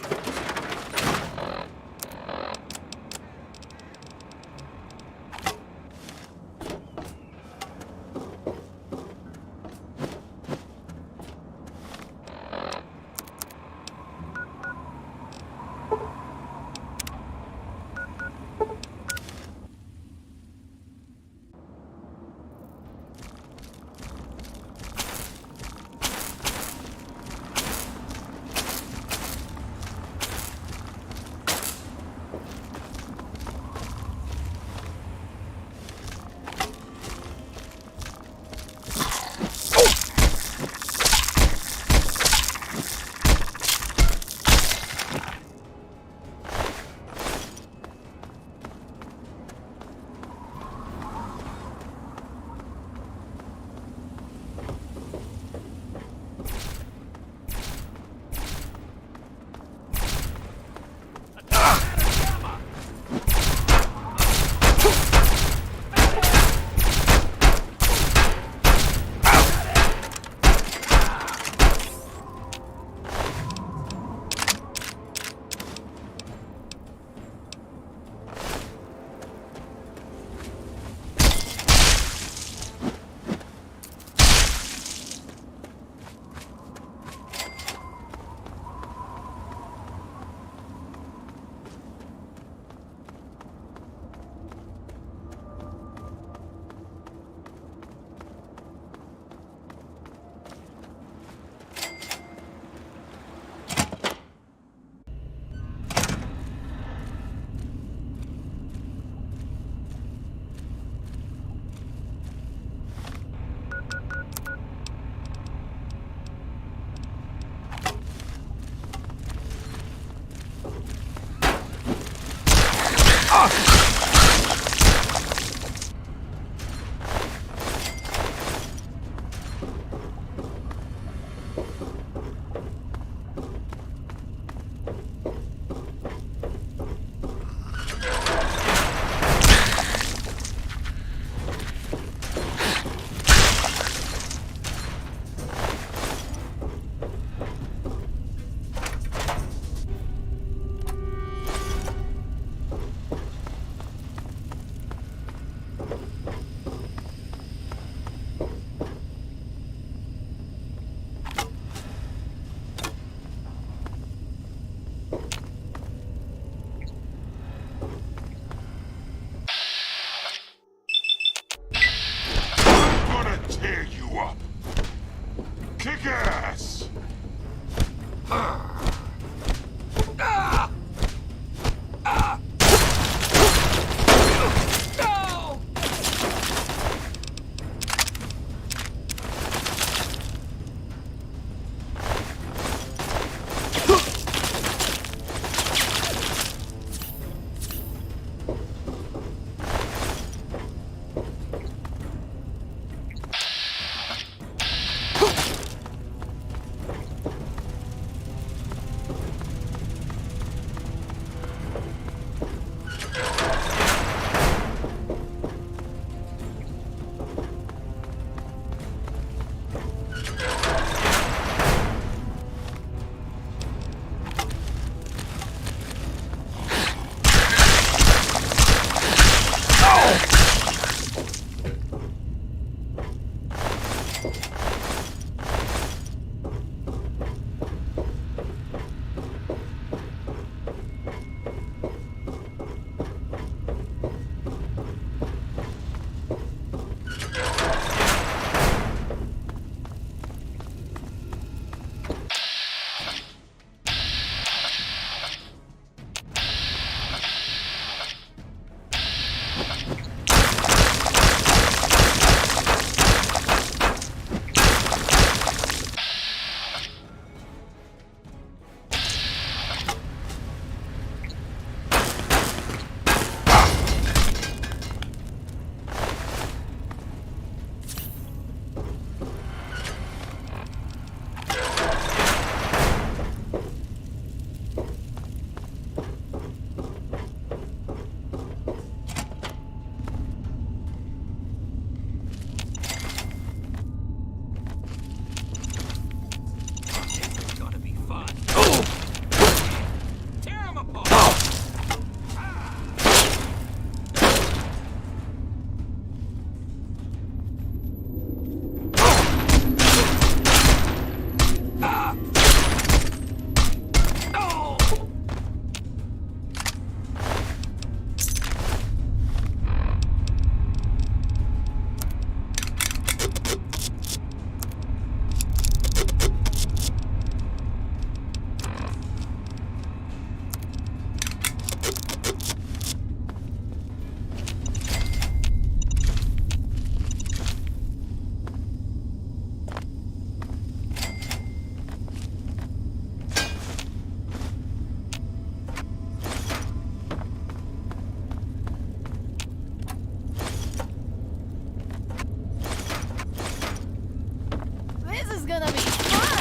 is gonna be fun!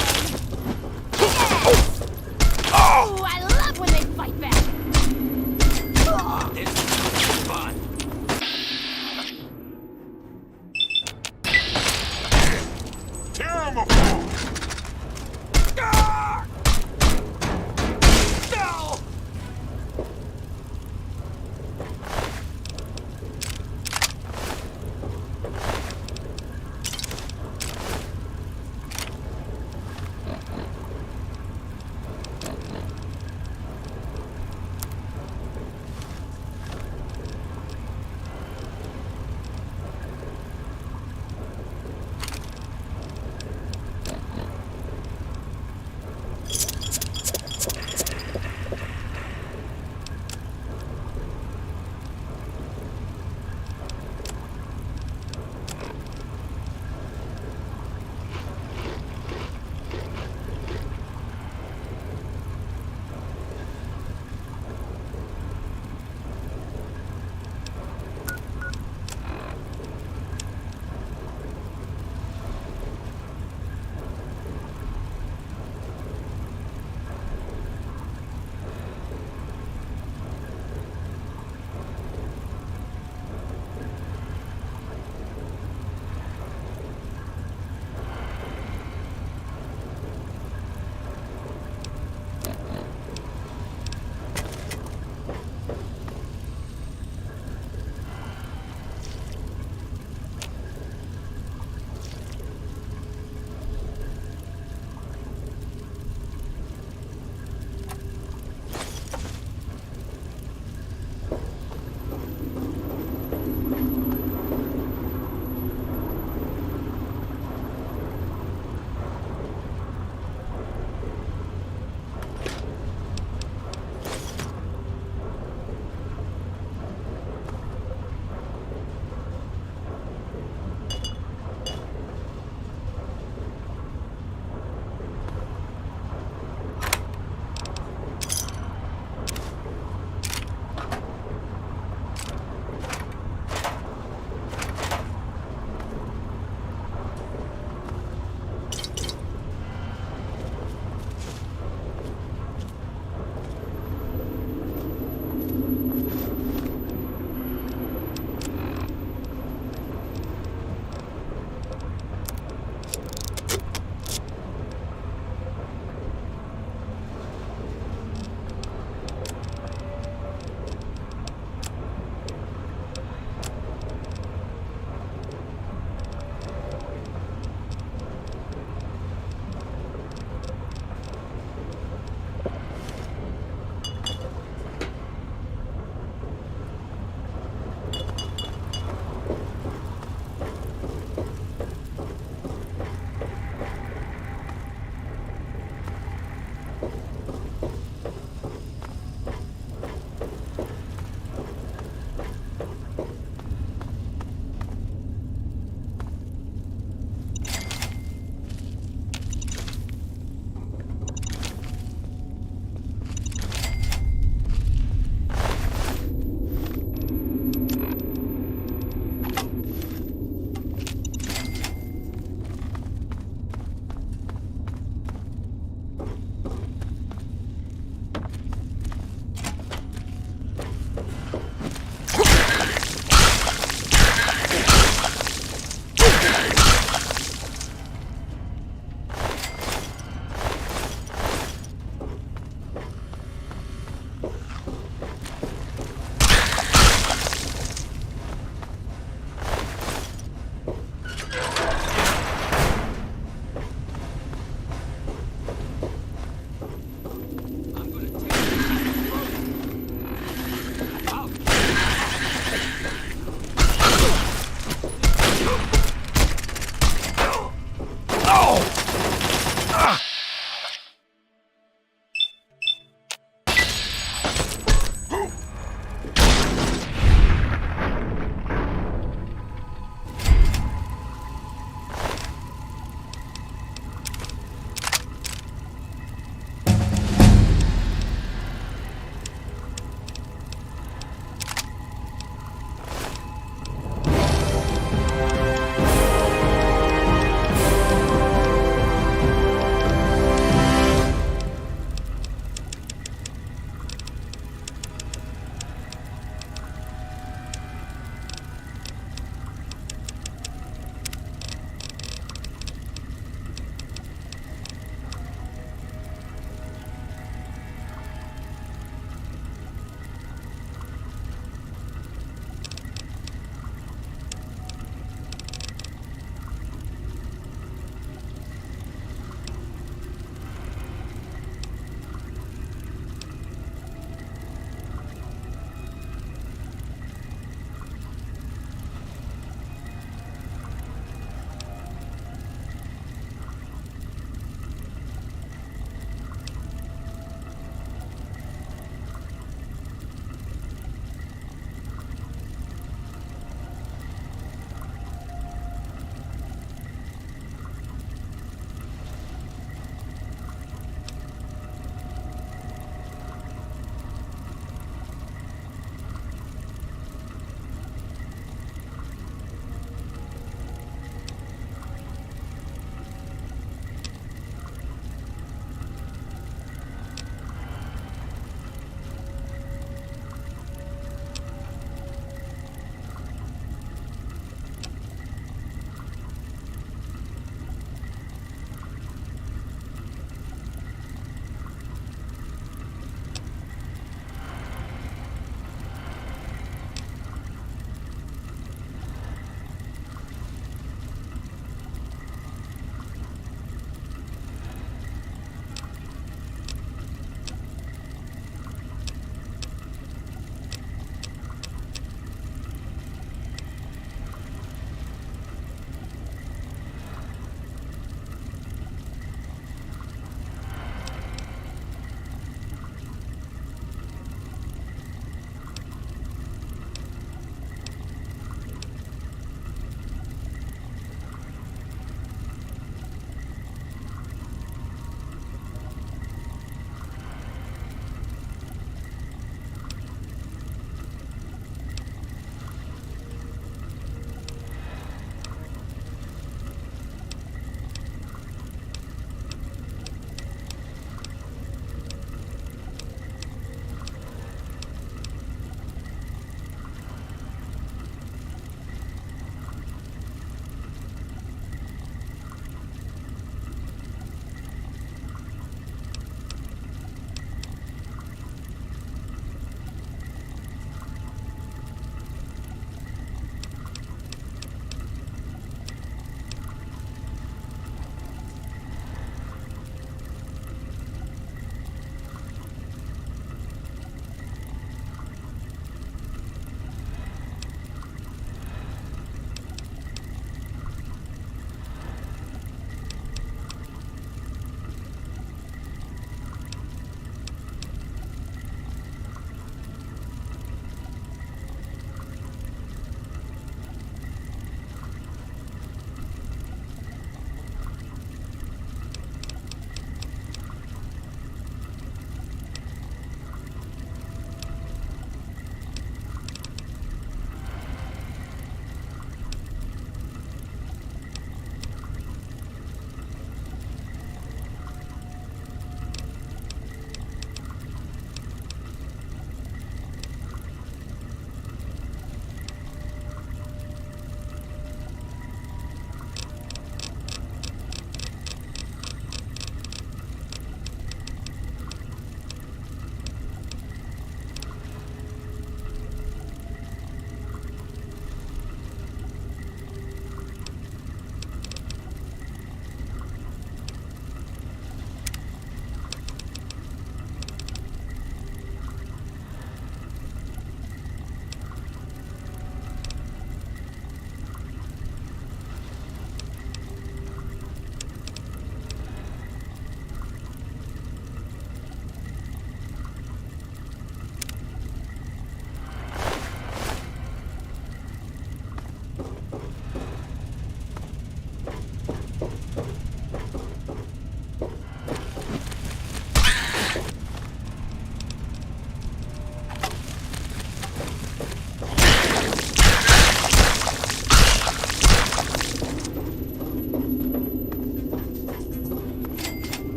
Yes! Oh, I love when they fight back! This is fun! Tear him apart! Ah! No!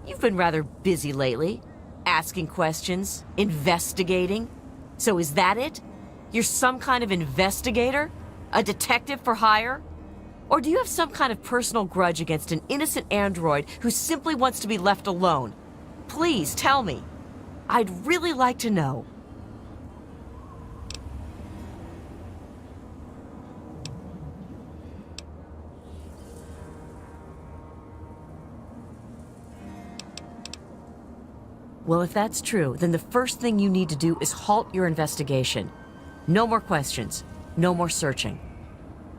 You've been rather busy lately, asking questions, investigating. So is that it? You're some kind of investigator? A detective for hire? Or do you have some kind of personal grudge against an innocent android who simply wants to be left alone? Please tell me. I'd really like to know. Well, if that's true, then the first thing you need to do is halt your investigation. No more questions. No more searching.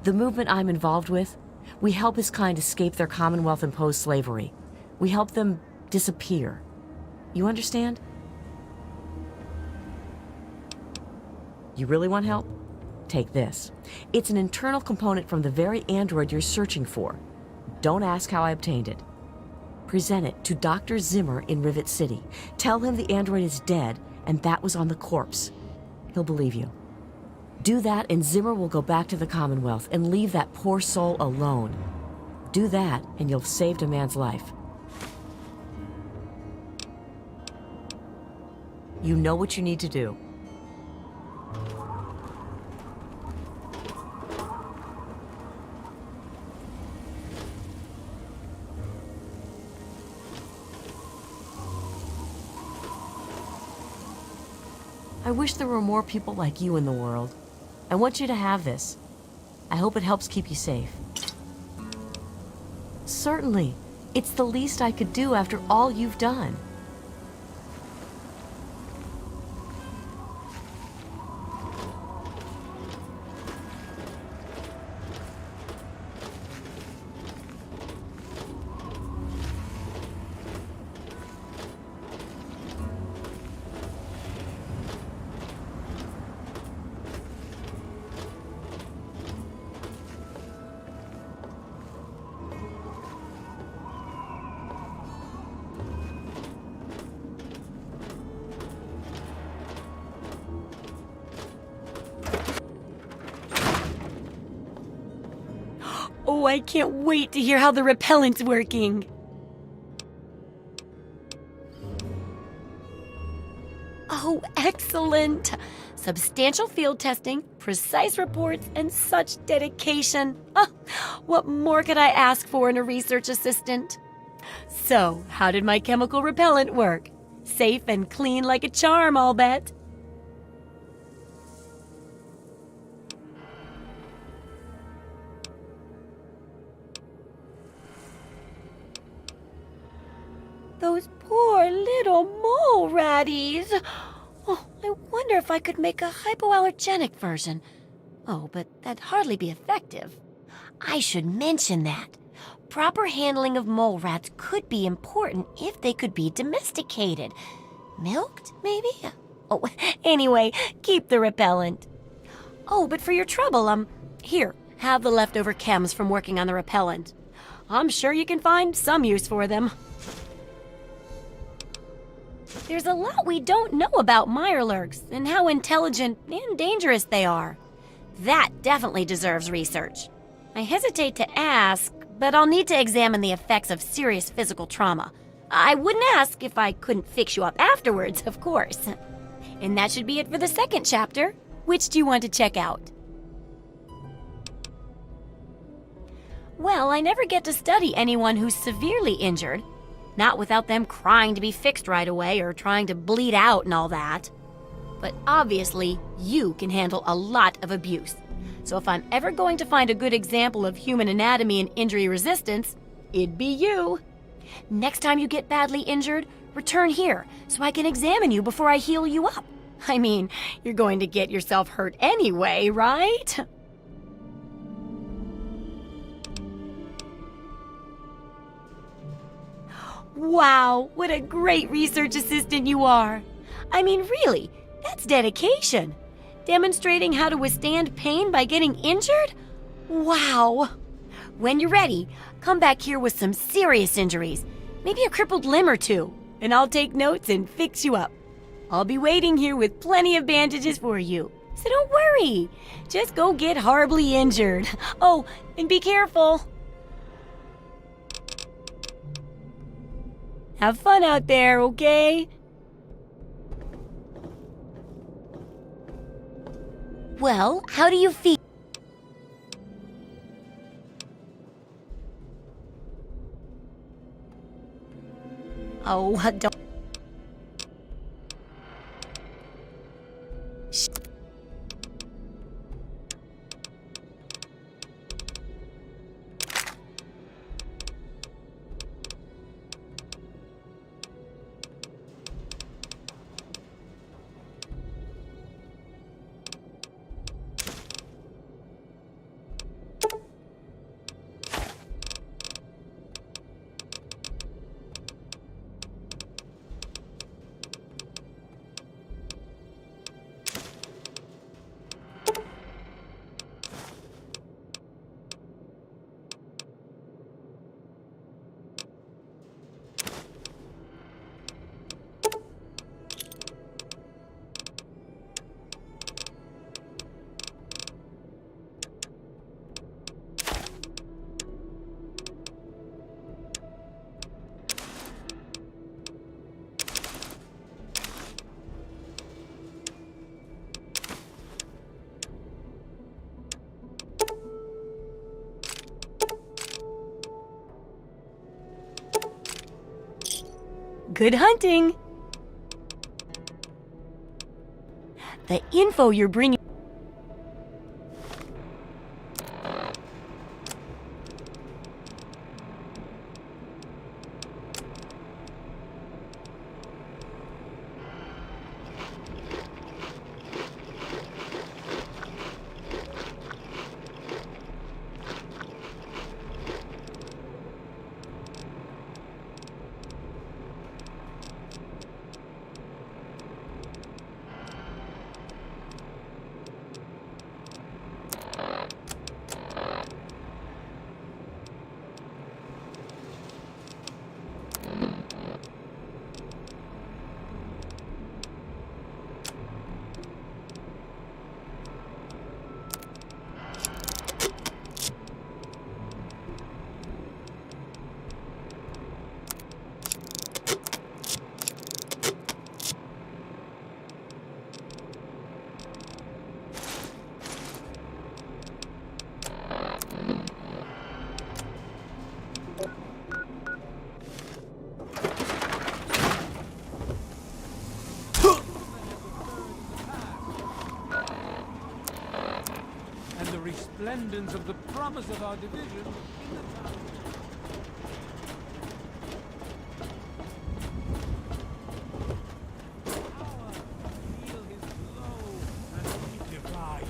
The movement I'm involved with, we help his kind escape their Commonwealth-imposed slavery. We help them disappear. You understand? You really want help? Take this. It's an internal component from the very android you're searching for. Don't ask how I obtained it. Present it to Dr. Zimmer in Rivet City. Tell him the android is dead and that was on the corpse. He'll believe you. Do that and Zimmer will go back to the Commonwealth and leave that poor soul alone. Do that and you'll have saved a man's life. You know what you need to do. I wish there were more people like you in the world. I want you to have this. I hope it helps keep you safe. Certainly. It's the least I could do after all you've done. Oh, I can't wait to hear how the repellent's working. Oh, excellent. Substantial field testing, precise reports, and such dedication. Oh, what more could I ask for in a research assistant? So, how did my chemical repellent work? Safe and clean like a charm, I'll bet. Those poor little mole ratties. Oh, I wonder if I could make a hypoallergenic version. Oh, but that'd hardly be effective. I should mention that. Proper handling of mole rats could be important if they could be domesticated. Milked, maybe? Oh, anyway, keep the repellent. Oh, but for your trouble, here, have the leftover chems from working on the repellent. I'm sure you can find some use for them. There's a lot we don't know about Mirelurks and how intelligent and dangerous they are. That definitely deserves research. I hesitate to ask, but I'll need to examine the effects of serious physical trauma. I wouldn't ask if I couldn't fix you up afterwards, of course. And that should be it for the second chapter. Which do you want to check out? Well, I never get to study anyone who's severely injured. Not without them crying to be fixed right away or trying to bleed out and all that. But obviously, you can handle a lot of abuse. So if I'm ever going to find a good example of human anatomy and injury resistance, it'd be you. Next time you get badly injured, return here so I can examine you before I heal you up. I mean, you're going to get yourself hurt anyway, right? Wow, what a great research assistant you are. I mean, really, that's dedication. Demonstrating how to withstand pain by getting injured? Wow. When you're ready, come back here with some serious injuries, maybe a crippled limb or two, and I'll take notes and fix you up. I'll be waiting here with plenty of bandages for you, so don't worry. Just go get horribly injured. Oh, and be careful. Have fun out there, okay? Well, how do you feel? Oh, don't... Good hunting! The info you're bringing... Resplendence of the promise of our division in the town. Feel his blow and we divide him.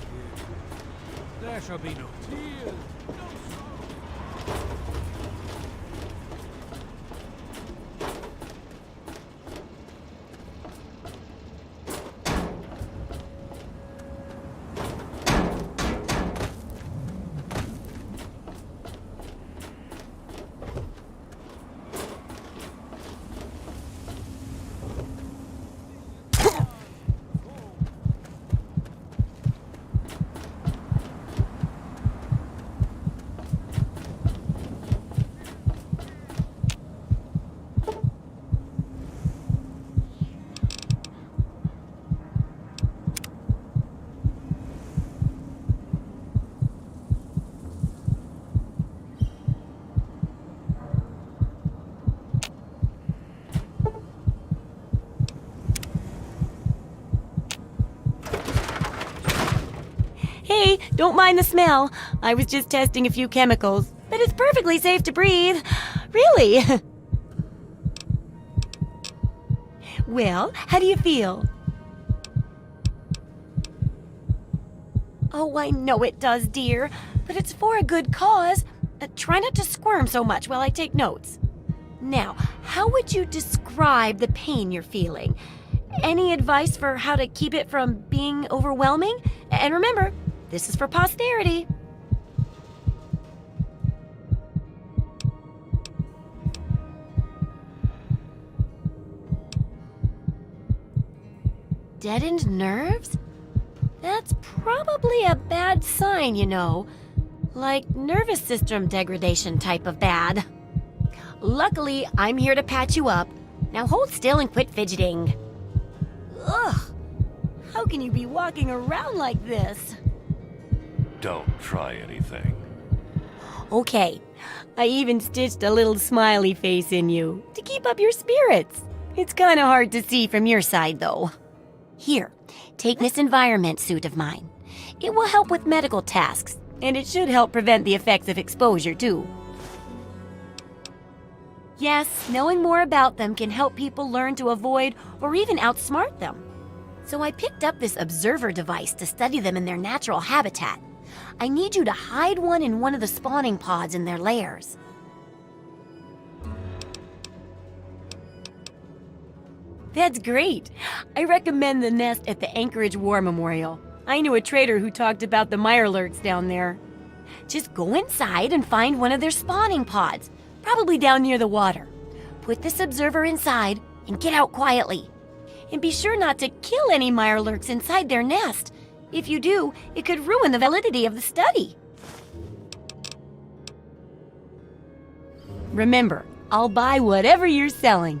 There shall be no tears, no sorrow. Don't mind the smell. I was just testing a few chemicals. But it's perfectly safe to breathe. Really. Well, how do you feel? Oh, I know it does, dear. But it's for a good cause. Try not to squirm so much while I take notes. Now, how would you describe the pain you're feeling? Any advice for how to keep it from being overwhelming? And remember, this is for posterity. Deadened nerves? That's probably a bad sign, you know. Like nervous system degradation type of bad. Luckily, I'm here to patch you up. Now hold still and quit fidgeting. Ugh! How can you be walking around like this? Don't try anything. Okay, I even stitched a little smiley face in you to keep up your spirits. It's kind of hard to see from your side, though. Here, take this environment suit of mine. It will help with medical tasks, and it should help prevent the effects of exposure, too. Yes, knowing more about them can help people learn to avoid or even outsmart them. So I picked up this observer device to study them in their natural habitat. I need you to hide one in one of the spawning pods in their lairs. That's great. I recommend the nest at the Anchorage War Memorial. I knew a trader who talked about the mirelurks down there. Just go inside and find one of their spawning pods, probably down near the water. Put this observer inside and get out quietly. And be sure not to kill any mirelurks inside their nest. If you do, it could ruin the validity of the study. Remember, I'll buy whatever you're selling.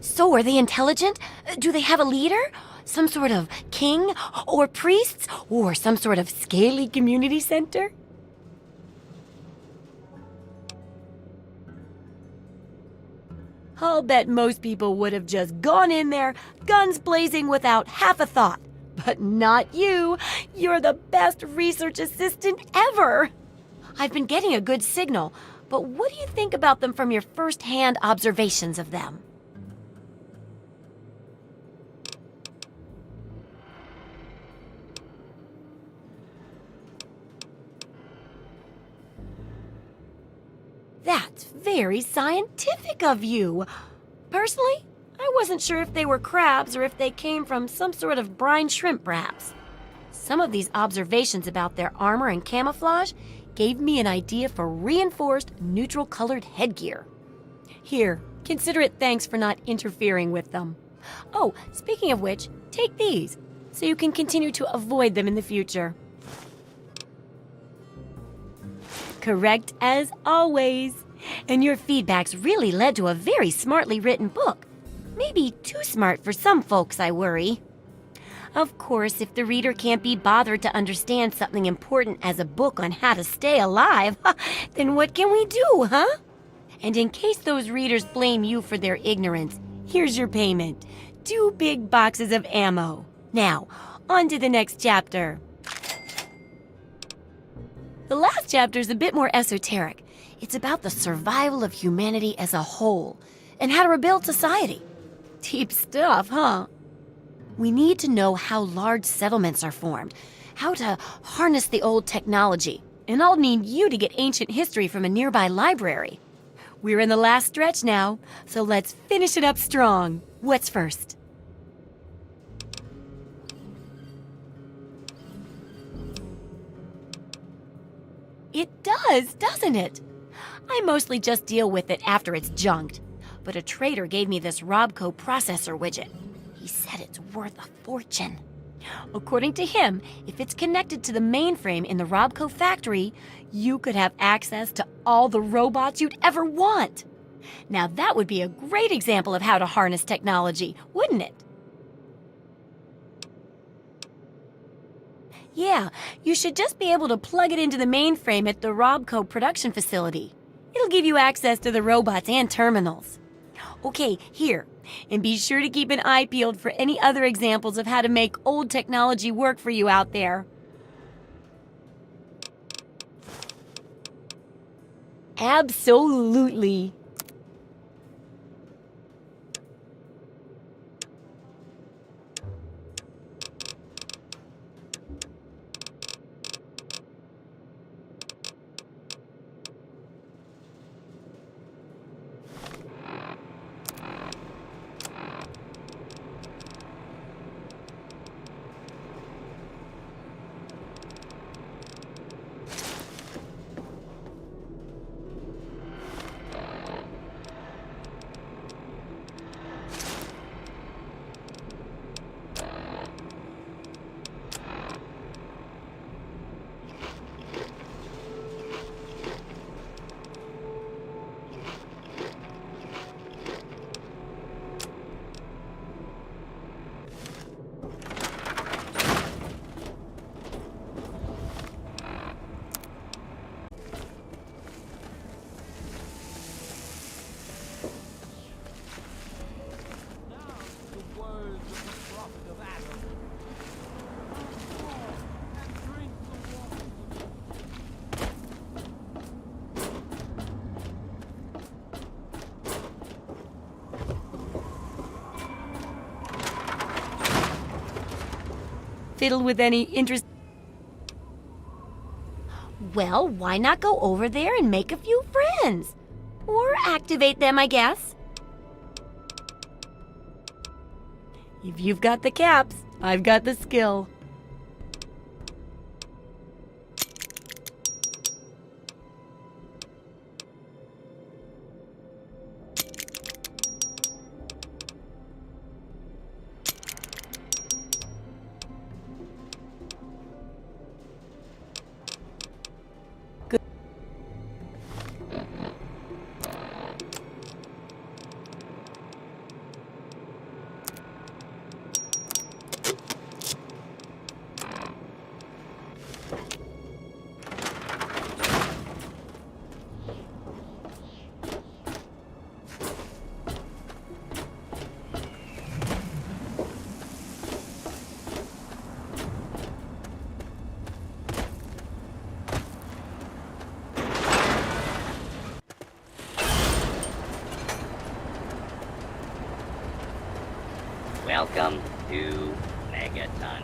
So are they intelligent? Do they have a leader? Some sort of king? Or priests? Or some sort of scaly community center? I'll bet most people would have just gone in there, guns blazing without half a thought. But not you. You're the best research assistant ever. I've been getting a good signal, but what do you think about them from your first-hand observations of them? That's very scientific of you. Personally, I wasn't sure if they were crabs or if they came from some sort of brine shrimp, perhaps. Some of these observations about their armor and camouflage gave me an idea for reinforced, neutral-colored headgear. Here, consider it thanks for not interfering with them. Oh, speaking of which, take these, so you can continue to avoid them in the future. Correct as always. And your feedbacks really led to a very smartly written book. Maybe too smart for some folks, I worry. Of course, if the reader can't be bothered to understand something important as a book on how to stay alive, then what can we do, huh? And in case those readers blame you for their ignorance, here's your payment. 2 big boxes of ammo. Now, on to the next chapter. The last chapter is a bit more esoteric. It's about the survival of humanity as a whole and how to rebuild society. Deep stuff, huh? We need to know how large settlements are formed, how to harness the old technology, and I'll need you to get ancient history from a nearby library. We're in the last stretch now, so let's finish it up strong. What's first? It does, doesn't it? I mostly just deal with it after it's junked, but a trader gave me this Robco processor widget. He said it's worth a fortune. According to him, if it's connected to the mainframe in the Robco factory, you could have access to all the robots you'd ever want. Now that would be a great example of how to harness technology, wouldn't it? Yeah, you should just be able to plug it into the mainframe at the Robco production facility. It'll give you access to the robots and terminals. Okay, here. And be sure to keep an eye peeled for any other examples of how to make old technology work for you out there. Absolutely. Fiddle with any interest. Well, why not go over there and make a few friends? Or activate them, I guess. If you've got the caps, I've got the skill. Welcome to Megaton.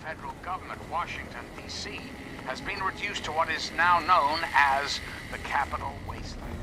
Federal government, Washington, D.C., has been reduced to what is now known as the Capital Wasteland.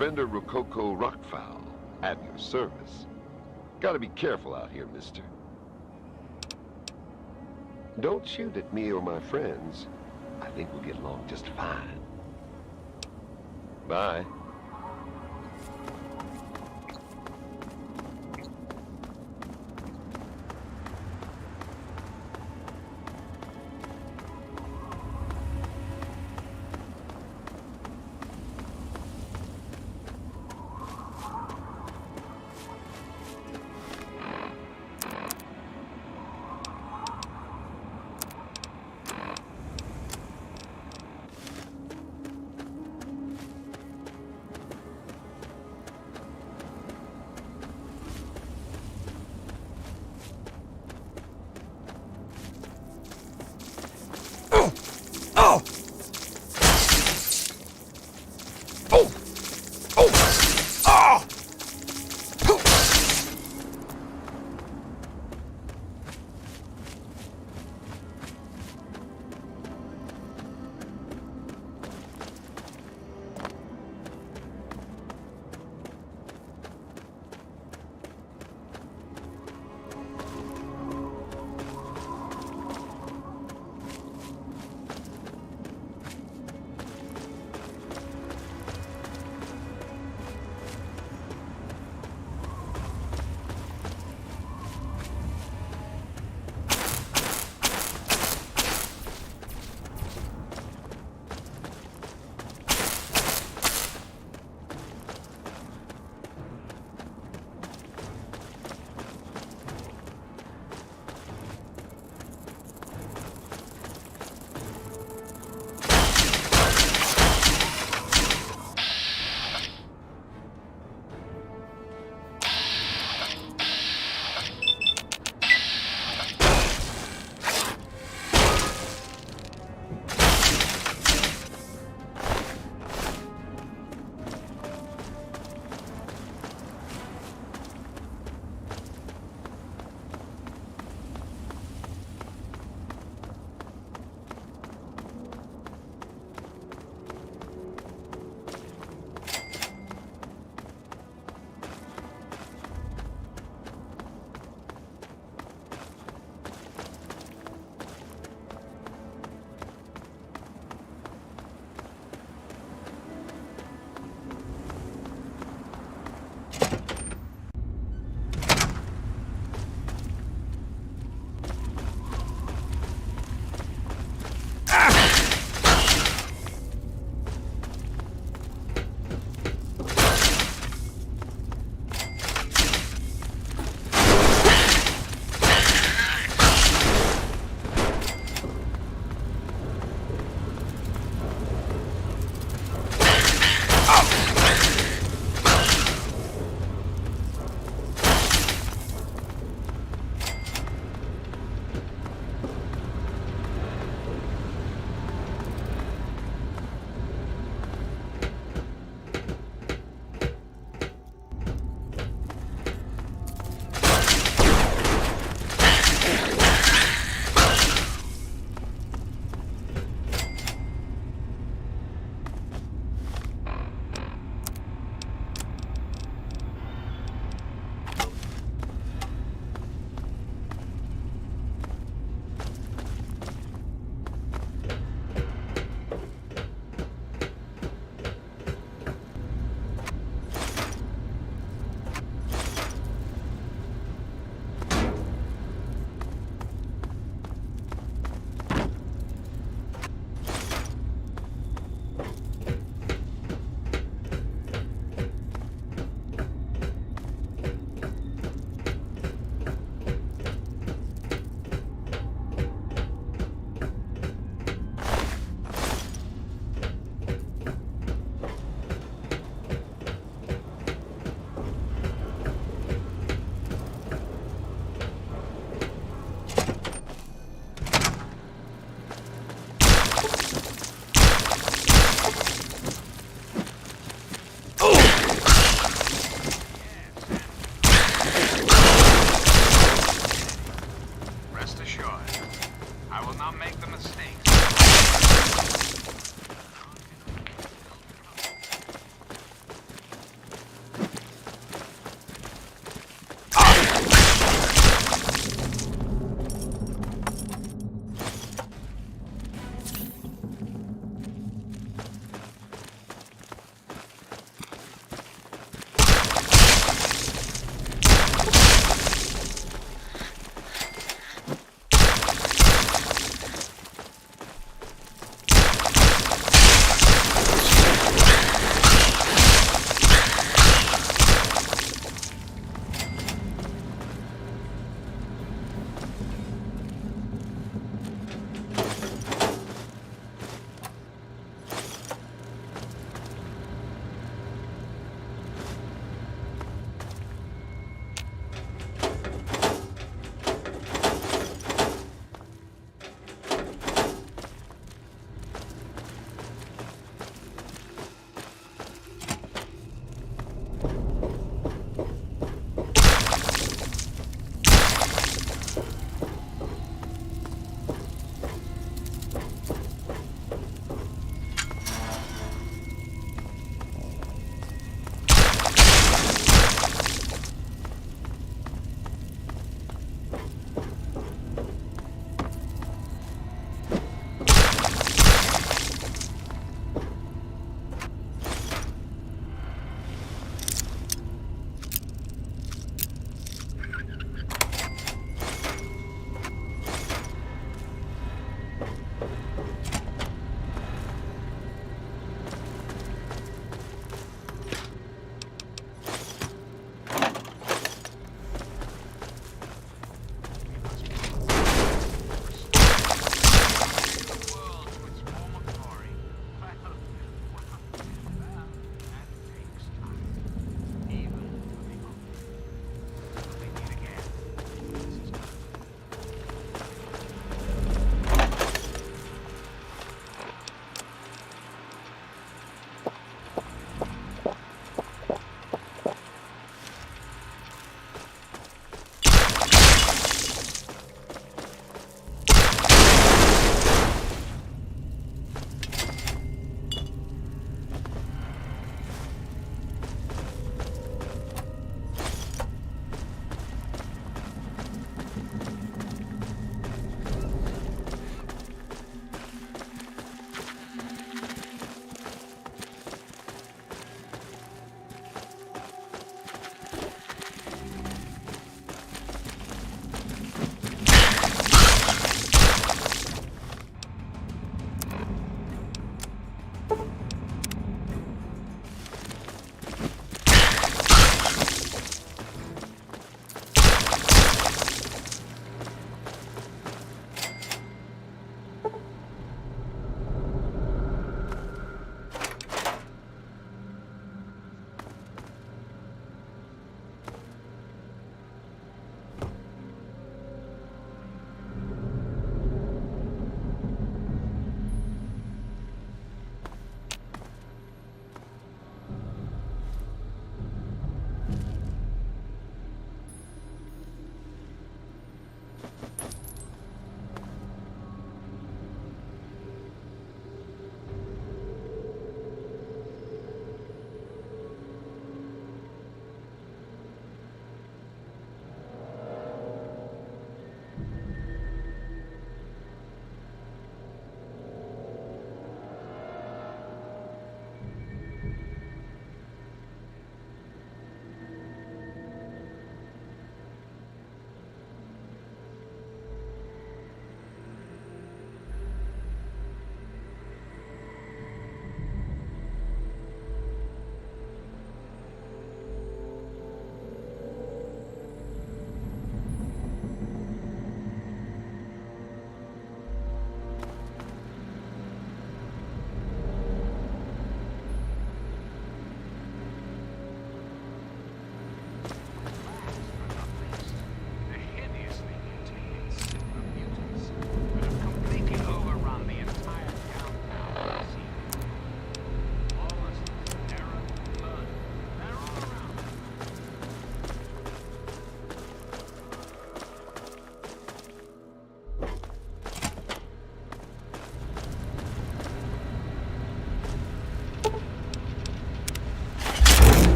Fender Rococo Rockfowl, at your service. Gotta be careful out here, mister. Don't shoot at me or my friends. I think we'll get along just fine. Bye.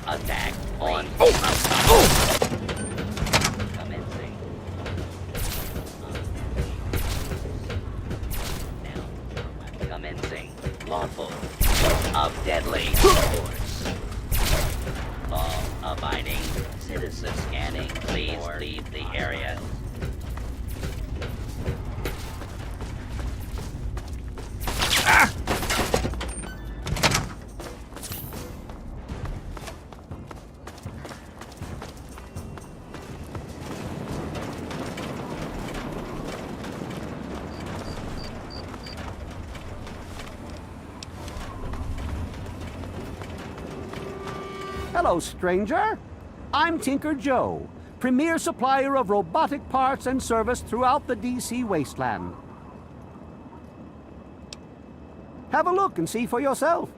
Attack on. Commencing. Now, commencing. Lawful. Of deadly force. Law-abiding citizen scanning. Please leave the area. Hello, stranger. I'm Tinker Joe, premier supplier of robotic parts and service throughout the DC wasteland. Have a look and see for yourself.